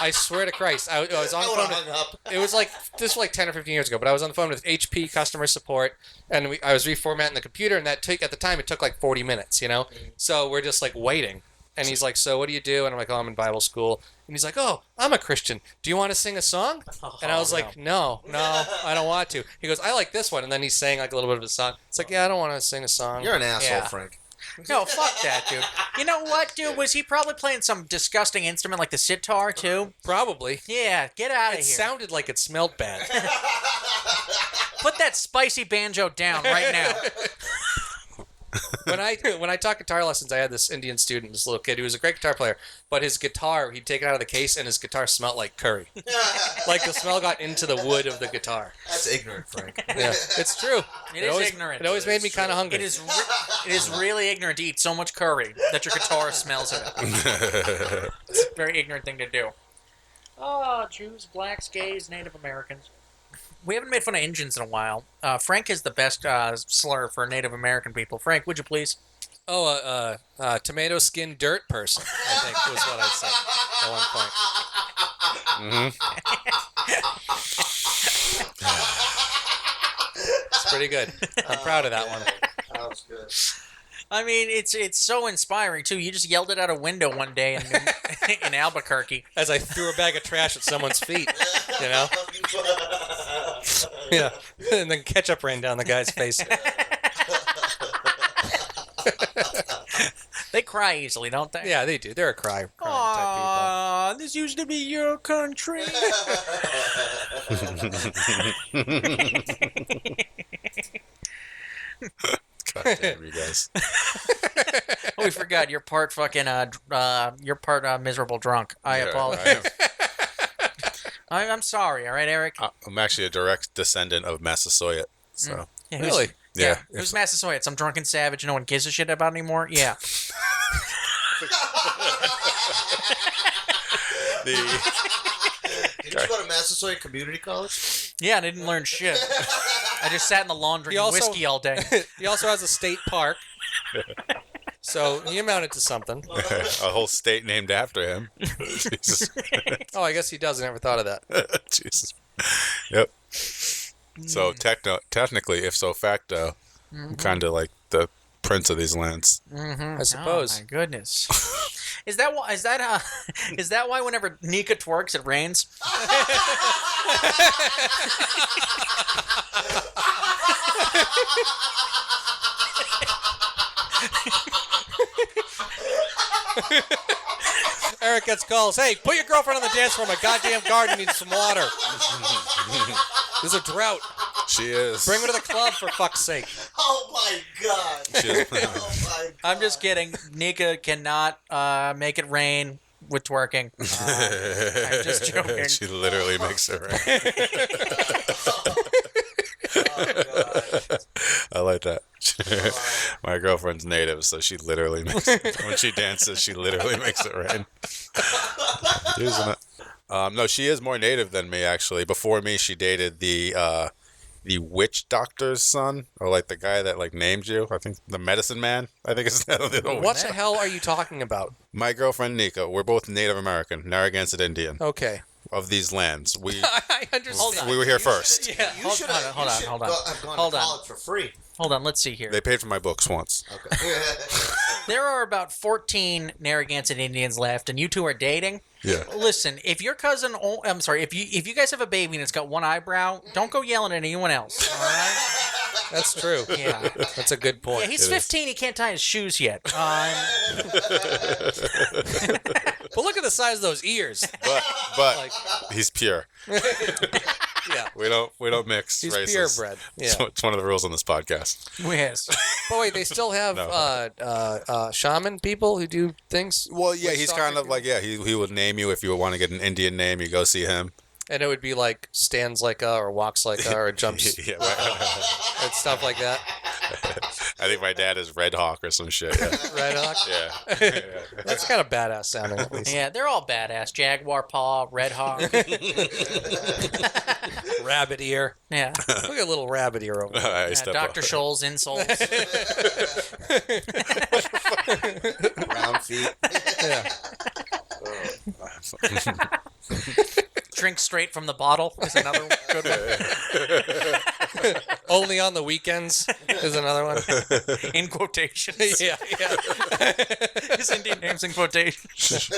Speaker 5: I swear to Christ, I was on
Speaker 4: I
Speaker 5: the
Speaker 4: would've
Speaker 5: phone.
Speaker 4: hung up.
Speaker 5: It was like this was like 10 or 15 years ago, but I was on the phone with HP customer support, and I was reformatting the computer, and at the time it took like 40 minutes, you know. So we're just like waiting, and he's like, "So what do you do?" And I'm like, "Oh, I'm in Bible school." And he's like, "Oh, I'm a Christian. Do you want to sing a song?" And I was like, "No, I don't want to." He goes, "I like this one," and then he sang like a little bit of a song. It's like, "Yeah, I don't want to sing a song."
Speaker 4: You're an asshole,
Speaker 3: Yeah.
Speaker 4: Frank.
Speaker 3: No, fuck that, dude. You know what, dude? Was he probably playing some disgusting instrument like the sitar, too?
Speaker 5: Probably.
Speaker 3: Yeah, get out of
Speaker 5: It
Speaker 3: here.
Speaker 5: sounded like it smelled bad.
Speaker 3: Put that spicy banjo down right now.
Speaker 5: when I taught guitar lessons, I had this Indian student, this little kid who was a great guitar player, but his guitar, he'd take it out of the case, and his guitar smelled like curry. Like the smell got into the wood of the guitar.
Speaker 4: That's ignorant, Frank.
Speaker 5: Yeah, it's true.
Speaker 3: It is
Speaker 5: always,
Speaker 3: ignorant.
Speaker 5: It always made me kind of hungry.
Speaker 3: It is really ignorant to eat so much curry that your guitar smells of it. It's a very ignorant thing to do. Oh, Jews, blacks, gays, Native Americans. We haven't made fun of Indians in a while. Frank is the best slur for Native American people. Frank, would you please?
Speaker 5: Oh, tomato skin dirt person, I think was what I said at one point. It's pretty good. I'm proud of that one.
Speaker 4: That was good.
Speaker 3: I mean, it's so inspiring, too. You just yelled it out a window one day in Albuquerque.
Speaker 5: As I threw a bag of trash at someone's feet, you know? Yeah. And then ketchup ran down the guy's face.
Speaker 3: They cry easily, don't they?
Speaker 5: Yeah, they do. They're a crying type
Speaker 3: Aww, this used to be your country.
Speaker 2: God damn you guys.
Speaker 3: Oh, we forgot. You're part fucking, miserable drunk. I
Speaker 2: Yeah,
Speaker 3: apologize.
Speaker 2: I am.
Speaker 3: I'm sorry, all right, Eric?
Speaker 2: I'm actually a direct descendant of Massasoit. So
Speaker 3: Yeah,
Speaker 5: people. Really?
Speaker 2: yeah.
Speaker 3: Who's Massasoit? Some drunken savage no one gives a shit about anymore? Yeah.
Speaker 2: The,
Speaker 4: Did you go to Massasoit Community College?
Speaker 3: Yeah, I didn't learn shit. I just sat in the lawn drinking whiskey all day.
Speaker 5: He also has a state park. So he amounted to something.
Speaker 2: a whole state named after him. Jesus.
Speaker 5: Oh, I guess he does. I never thought of that.
Speaker 2: Jesus. Yep. So technically, if so facto, I'm kind of like the prince of these lands.
Speaker 5: I suppose.
Speaker 3: Oh my goodness. Is that why whenever Nika twerks it rains?
Speaker 5: Eric gets calls. Hey, put your girlfriend on the dance floor. My goddamn garden needs some water. There's a drought.
Speaker 2: She is.
Speaker 5: Bring her to the club for fuck's sake.
Speaker 4: Oh my god.
Speaker 2: She is.
Speaker 4: Oh my god.
Speaker 3: I'm just kidding. Nika cannot make it rain with twerking. I'm just joking.
Speaker 2: She literally makes it rain.
Speaker 4: Oh god.
Speaker 2: I like that. My girlfriend's native, so she literally makes when she dances, she literally makes it rain. Isn't it? No, she is more native than me actually. Before me, she dated the witch doctor's son, or like the guy that like named you. I think the medicine man. I think it's
Speaker 5: What the hell are you talking about?
Speaker 2: My girlfriend Nika. We're both Native American, Narragansett Indian
Speaker 5: Okay.
Speaker 2: of these lands.
Speaker 5: I understand.
Speaker 2: We were here first.
Speaker 3: Yeah,
Speaker 4: You
Speaker 3: hold
Speaker 4: should
Speaker 3: on,
Speaker 4: have
Speaker 3: hold on, hold on.
Speaker 4: have gone
Speaker 3: Hold
Speaker 4: to
Speaker 3: on.
Speaker 4: college for free.
Speaker 3: Hold on, let's see here.
Speaker 2: They paid for my books once.
Speaker 4: Okay.
Speaker 3: There are about 14 Narragansett Indians left, and you two are dating.
Speaker 2: Yeah.
Speaker 3: Listen, if your cousin, I'm sorry, if you guys have a baby and it's got one eyebrow, don't go yelling at anyone else. All right?
Speaker 5: That's true.
Speaker 3: Yeah.
Speaker 5: That's a good point.
Speaker 3: Yeah, he's 15. He can't tie his shoes yet.
Speaker 5: But look at the size of those ears.
Speaker 2: But
Speaker 5: Like-
Speaker 2: he's pure.
Speaker 5: Yeah.
Speaker 2: We don't mix
Speaker 5: He's
Speaker 2: races.
Speaker 5: purebred. Yeah.
Speaker 2: It's one of the rules on this podcast.
Speaker 3: Yes.
Speaker 5: But wait, they still have shaman people who do things?
Speaker 2: Well, yeah,
Speaker 5: Witch
Speaker 2: he's
Speaker 5: doctor
Speaker 2: kind of
Speaker 5: people?
Speaker 2: like, he would name you if you want to get an Indian name. You go see him.
Speaker 5: And it would be like stands like a, or walks like a, or jumps,
Speaker 2: Yeah, right.
Speaker 5: and stuff like that.
Speaker 2: I think my dad is Red Hawk or some shit. Yeah.
Speaker 5: Red Hawk?
Speaker 2: Yeah.
Speaker 5: That's kind of badass sounding, at least.
Speaker 3: Yeah, they're all badass. Jaguar Paw, Red Hawk.
Speaker 5: Rabbit ear.
Speaker 3: Yeah.
Speaker 5: Look at little rabbit ear over there.
Speaker 2: I
Speaker 3: Yeah,
Speaker 2: step
Speaker 3: Dr.
Speaker 2: up.
Speaker 3: Scholl's insoles.
Speaker 4: Round feet.
Speaker 5: Yeah.
Speaker 3: Drink straight from the bottle is another good one.
Speaker 5: Only on the weekends is another one.
Speaker 3: In quotations.
Speaker 5: Yeah.
Speaker 3: His Indian names in quotations.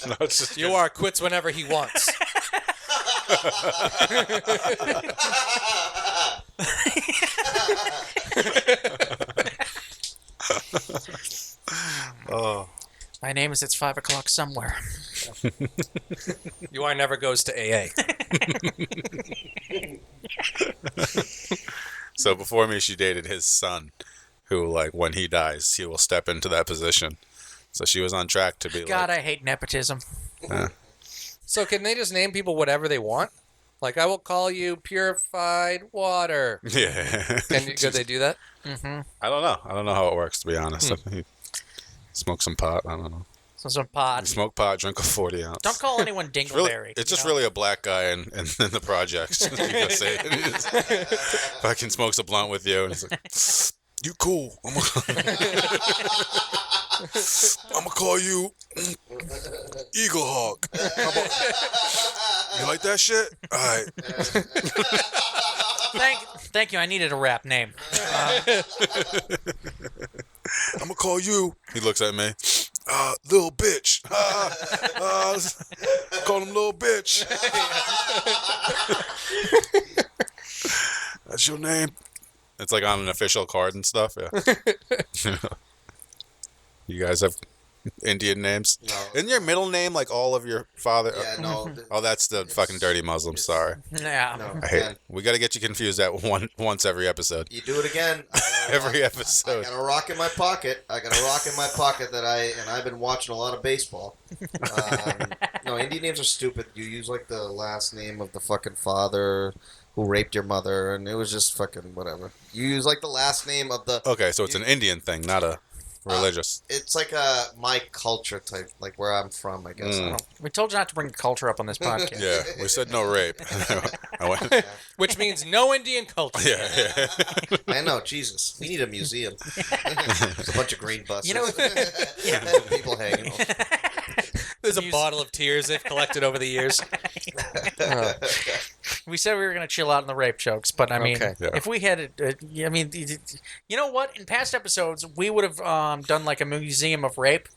Speaker 2: No, it's just
Speaker 5: You are quits whenever he wants.
Speaker 2: Oh.
Speaker 3: My name is It's 5 o'clock somewhere.
Speaker 5: You are never goes to AA.
Speaker 2: So before me, she dated his son, who, like, when he dies, he will step into that position. So she was on track to be
Speaker 3: God,
Speaker 2: like,
Speaker 3: I hate nepotism.
Speaker 5: So can they just name people whatever they want? Like, I will call you purified water.
Speaker 2: yeah.
Speaker 5: Could they do that?
Speaker 2: I don't know. I don't know how it works, to be honest. He smoke some pot. I don't know.
Speaker 3: So some pod.
Speaker 2: You smoke pot, drink a 40 ounce.
Speaker 3: Don't call anyone
Speaker 2: It's really,
Speaker 3: Dingleberry.
Speaker 2: it's
Speaker 3: you
Speaker 2: just
Speaker 3: know?
Speaker 2: really a black guy in the projects. You go say it. He just fucking smokes a blunt with you, and he's like, "You cool? I'm gonna call you Eagle Hawk. How about, you like that shit? All right.
Speaker 3: Thank you. I needed a rap name.
Speaker 2: I'm gonna call you." He looks at me. Little bitch. Call him little bitch. That's your name. It's like on an official card and stuff. Yeah. You guys have Indian names?
Speaker 4: No.
Speaker 2: Isn't your middle name like all of your father?
Speaker 4: Yeah, no.
Speaker 2: Oh, that's the fucking dirty Muslim. Sorry.
Speaker 3: Yeah.
Speaker 4: No,
Speaker 2: I hate
Speaker 4: man.
Speaker 2: it. We got to get you confused at once every episode.
Speaker 4: You do it again.
Speaker 2: Every
Speaker 4: I
Speaker 2: episode.
Speaker 4: got a rock in my pocket. I've been watching a lot of baseball. No, Indian names are stupid. You use like the last name of the fucking father who raped your mother, and it was just fucking whatever. You use like the last name of the.
Speaker 2: Okay, so it's an Indian thing, not a religious.
Speaker 4: It's like a my culture type, like where I'm from, I guess. I don't,
Speaker 3: We told you not to bring culture up on this podcast.
Speaker 2: Yeah, we said no rape. I went,
Speaker 5: Which means no Indian culture.
Speaker 2: yeah.
Speaker 4: I know, Jesus. We need a museum. There's a bunch of green buses.
Speaker 3: You know-
Speaker 4: people hanging.
Speaker 5: There's a bottle of tears they've collected over the years.
Speaker 3: We said we were going to chill out on the rape jokes, but I mean,
Speaker 5: Okay.
Speaker 2: Yeah.
Speaker 3: if we had, I mean, you know what? In past episodes, we would have done like a museum of rape,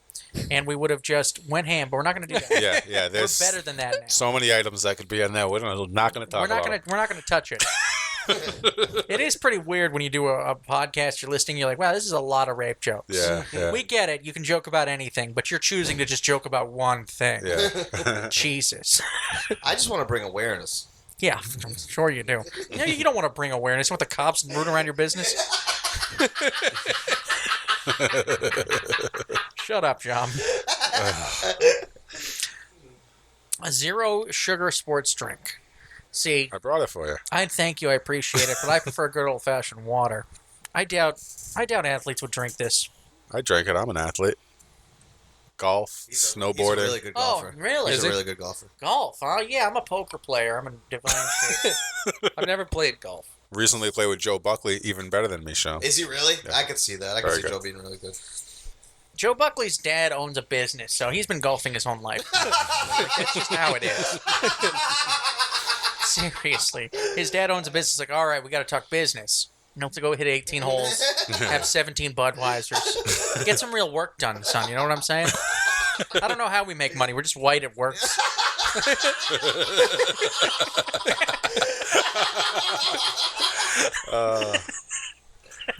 Speaker 3: and we would have just went ham. But we're not going to do that.
Speaker 2: Yeah.
Speaker 3: We're
Speaker 2: There's
Speaker 3: better than that now.
Speaker 2: so many items that could be in there. We're not going to talk about.
Speaker 3: We're not gonna touch it. It is pretty weird when you do a podcast. You're listening. You're like, wow, this is a lot of rape jokes.
Speaker 2: Yeah.
Speaker 3: We get it. You can joke about anything, but you're choosing to just joke about one thing.
Speaker 2: Yeah.
Speaker 3: Jesus.
Speaker 4: I just want to bring awareness.
Speaker 3: Yeah, I'm sure you do. You don't want to bring awareness. You want the cops rooting around your business? Shut up, John. A zero sugar sports drink. See,
Speaker 2: I brought it for you.
Speaker 3: I'd thank you. I appreciate it, but I prefer good old fashioned water. I doubt athletes would drink this.
Speaker 2: I drank it. I'm an athlete. Golf,
Speaker 4: He's a
Speaker 2: snowboarding.
Speaker 4: really good golfer.
Speaker 3: Oh, really?
Speaker 4: He's
Speaker 5: Is
Speaker 4: a
Speaker 5: he?
Speaker 4: really good golfer.
Speaker 3: Golf? Oh, yeah. I'm a poker player. I'm a divine state.
Speaker 5: I've never played golf.
Speaker 2: Recently played with Joe Buckley, even better than me, Sean.
Speaker 4: Is he really? I could see that. I could
Speaker 2: Very
Speaker 4: see
Speaker 2: good.
Speaker 4: Joe being really good.
Speaker 3: Joe Buckley's dad owns a business, so he's been golfing his whole life. Like, that's just how it is. Seriously. His dad owns a business. Like, all right, we got to talk business. You don't have to go hit 18 holes, have 17 Budweisers. Get some real work done, son. You know what I'm saying? I don't know how we make money. We're just white. It works.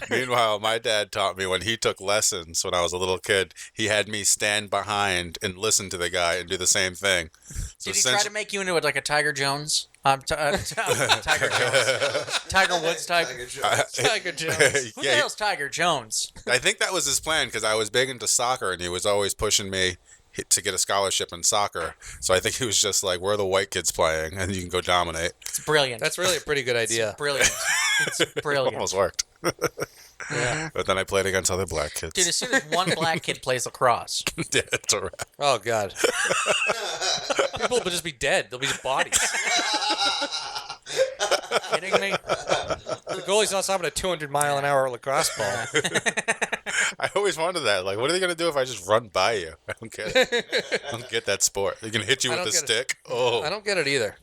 Speaker 2: Meanwhile, my dad taught me when he took lessons when I was a little kid, he had me stand behind and listen to the guy and do the same thing. So
Speaker 3: Did he try to make you into like a Tiger Jones? Tiger Jones. Tiger Woods type.
Speaker 5: Tiger Jones.
Speaker 3: Who the hell's Tiger Jones?
Speaker 2: I think that was his plan because I was big into soccer and he was always pushing me to get a scholarship in soccer. So I think he was just like, we're the white kids playing and you can go dominate.
Speaker 3: It's brilliant.
Speaker 5: That's really a pretty good idea.
Speaker 3: Brilliant. It's brilliant.
Speaker 2: Almost worked.
Speaker 5: Yeah.
Speaker 2: But then I played against other black kids.
Speaker 3: Dude, as soon as one black kid plays lacrosse,
Speaker 2: Yeah, it's a wrap.
Speaker 5: Oh God. People will just be dead. They'll be just bodies.
Speaker 3: kidding me?
Speaker 5: The goalie's not stopping a 200-mile-an-hour lacrosse ball.
Speaker 2: I always wondered that. Like, what are they going to do if I just run by you? I don't get it. I don't get that sport. They can hit you
Speaker 5: I
Speaker 2: with a
Speaker 5: don't get it.
Speaker 2: stick. Oh.
Speaker 5: I don't get it either.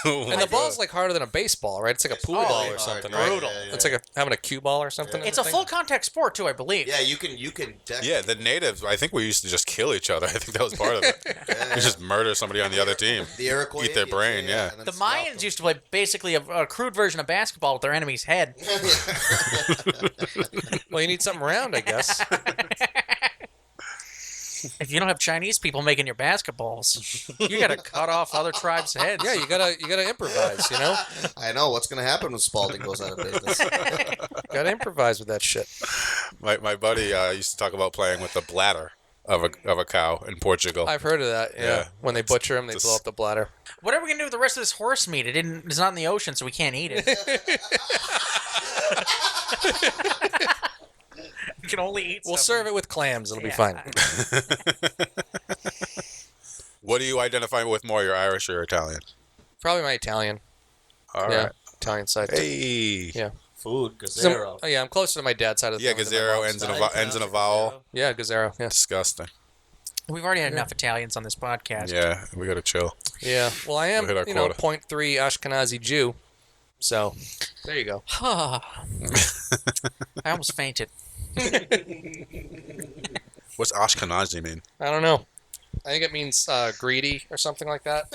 Speaker 2: Oh my
Speaker 5: And the
Speaker 2: God.
Speaker 5: ball's like harder than a baseball, right? It's like a pool ball or
Speaker 4: hard,
Speaker 5: something,
Speaker 4: right?
Speaker 5: right?
Speaker 4: Yeah, yeah,
Speaker 5: It's like having a cue ball or something.
Speaker 3: It's a full contact sport too, I believe.
Speaker 4: Yeah, you can.
Speaker 2: Yeah, the natives, I think we used to just kill each other. I think that was part of it. You just murder somebody on the other team.
Speaker 4: The Iroquois
Speaker 2: Eat their
Speaker 4: Indians,
Speaker 2: brain, yeah.
Speaker 4: and then
Speaker 3: The
Speaker 4: scalp
Speaker 3: Mayans
Speaker 4: them.
Speaker 3: used to play basically a crude version of basketball with their enemy's head.
Speaker 5: Well, you need something round, I guess.
Speaker 3: If you don't have Chinese people making your basketballs, you got to cut off other tribes' heads.
Speaker 5: Yeah, you gotta improvise, you know?
Speaker 4: I know what's going to happen when Spalding goes out of business.
Speaker 5: Gotta improvise with that shit.
Speaker 2: My buddy used to talk about playing with the bladder of a cow in Portugal.
Speaker 5: I've heard of that, yeah.
Speaker 2: Yeah.
Speaker 5: When they butcher them, they blow up the bladder.
Speaker 3: What are we gonna do with the rest of this horse meat? It's not in the ocean, so we can't eat it. We can only eat.
Speaker 5: We'll
Speaker 3: stuff.
Speaker 5: serve it with clams. It'll be
Speaker 3: Yeah.
Speaker 5: fine.
Speaker 2: What do you identify with more, your Irish or your Italian?
Speaker 5: Probably my Italian.
Speaker 2: All right.
Speaker 5: Yeah, Italian side. too.
Speaker 2: Hey.
Speaker 5: Yeah.
Speaker 4: Food,
Speaker 5: So-
Speaker 4: Gazerro.
Speaker 5: oh, yeah, I'm closer to my dad's side of the
Speaker 2: Yeah,
Speaker 5: family than my
Speaker 2: Gazerro
Speaker 5: mom's
Speaker 2: ends
Speaker 5: side.
Speaker 2: in a vowel.
Speaker 5: Yeah, Gazerro. Yeah.
Speaker 2: Disgusting.
Speaker 3: We've already had enough Italians on this podcast.
Speaker 2: Yeah, we gotta chill.
Speaker 5: Yeah. Well, I am,
Speaker 2: We'll hit our quota.
Speaker 5: 0.3 Ashkenazi Jew. So, there you go.
Speaker 3: I almost fainted.
Speaker 2: What's Ashkenazi mean?
Speaker 5: I don't know. I think it means greedy or something like that.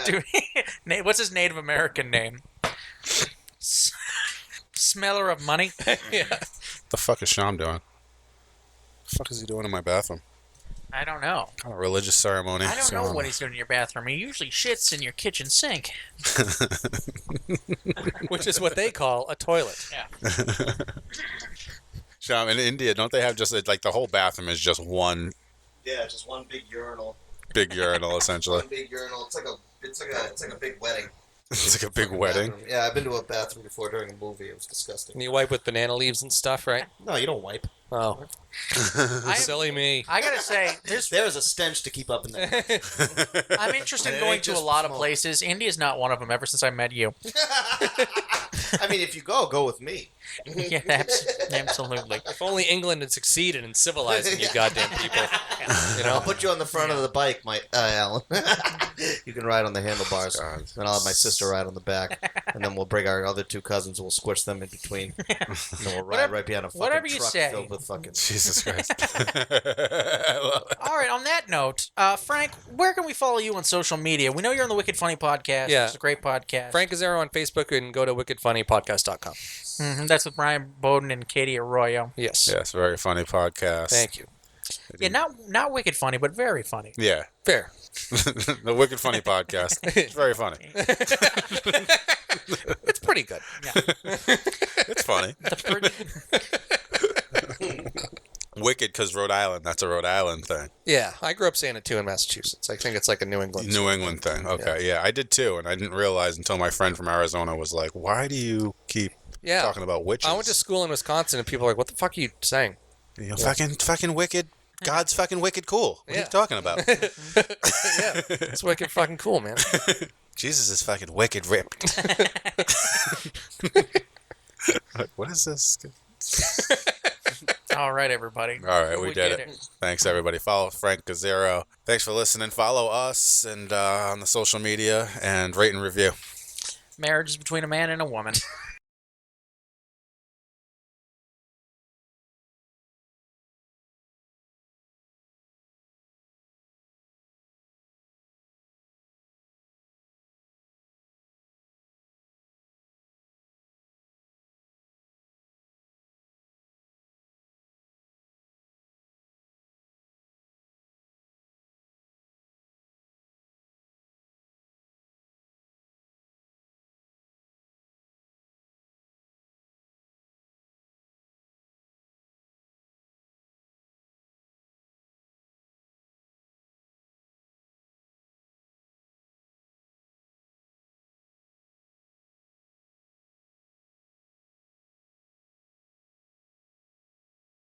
Speaker 3: Dude, what's his Native American name? Smeller of money.
Speaker 5: Yeah.
Speaker 2: The fuck is Sham doing? The fuck is he doing in my bathroom?
Speaker 3: I don't know.
Speaker 2: Kind of religious ceremony.
Speaker 3: I don't
Speaker 2: So,
Speaker 3: know what he's doing in your bathroom. He usually shits in your kitchen sink.
Speaker 5: Which is what they call a toilet.
Speaker 3: Yeah.
Speaker 2: Sham, in India, don't they have just like the whole bathroom is just one
Speaker 4: Yeah, just one big urinal.
Speaker 2: big urinal essentially?
Speaker 4: One big urinal. It's like a big wedding.
Speaker 2: It's like a big wedding.
Speaker 4: Bathroom. Yeah, I've been to a bathroom before during a movie. It was disgusting.
Speaker 5: And you wipe with banana leaves and stuff, right?
Speaker 4: No, you don't wipe.
Speaker 5: Oh. Silly me.
Speaker 3: I gotta say,
Speaker 4: There is a stench to keep up in there.
Speaker 3: I'm interested in
Speaker 4: And it
Speaker 3: going
Speaker 4: ain't
Speaker 3: to a
Speaker 4: just
Speaker 3: lot of
Speaker 4: smoke.
Speaker 3: places. India's not one of them ever since I met you.
Speaker 4: I mean, if you go with me.
Speaker 3: Yeah, absolutely.
Speaker 5: If only England had succeeded in civilizing you goddamn people. You
Speaker 4: I'll
Speaker 5: know?
Speaker 4: put you on the front of the bike, Alan. You can ride on the handlebars, and I'll have my sister ride on the back, and then we'll bring our other two cousins. We'll squish them in between, and then we'll ride
Speaker 3: Whatever-
Speaker 4: right behind a fucking
Speaker 3: whatever you
Speaker 4: truck
Speaker 3: say.
Speaker 4: filled with fucking.
Speaker 2: Jesus Christ. I love it.
Speaker 3: All right, on that note, Frank, where can we follow you on social media? We know you're on the Wicked Funny podcast.
Speaker 5: Yeah.
Speaker 3: Which is a great podcast.
Speaker 5: Frank Gazerro on Facebook and go to wickedfunnypodcast.com.
Speaker 3: That's with Brian Bowden and Katie Arroyo.
Speaker 5: Yes.
Speaker 2: Yes, very funny podcast.
Speaker 5: Thank you.
Speaker 3: Yeah, not wicked funny, but very funny.
Speaker 2: Yeah.
Speaker 5: Fair.
Speaker 2: The Wicked Funny podcast. It's very funny.
Speaker 5: It's pretty good.
Speaker 2: It's funny. Wicked because Rhode Island. That's a Rhode Island thing.
Speaker 5: Yeah. I grew up saying it too in Massachusetts. I think it's like a New England.
Speaker 2: New England thing. Okay, yeah, I did too, and I didn't realize until my friend from Arizona was like, "Why do you keep
Speaker 5: Yeah.
Speaker 2: talking about witches?"
Speaker 5: I went to school in Wisconsin and people are like, what the fuck are you saying?
Speaker 2: You know, fucking wicked. God's fucking wicked cool. What are
Speaker 5: Yeah.
Speaker 2: you talking about?
Speaker 5: Yeah. It's wicked fucking cool, man.
Speaker 2: Jesus is fucking wicked ripped. Like, what is this?
Speaker 3: All right, everybody.
Speaker 2: All right, we did it. Thanks, everybody. Follow Frank Gazerro. Thanks for listening. Follow us and on the social media and rate and review.
Speaker 3: Marriage is between a man and a woman.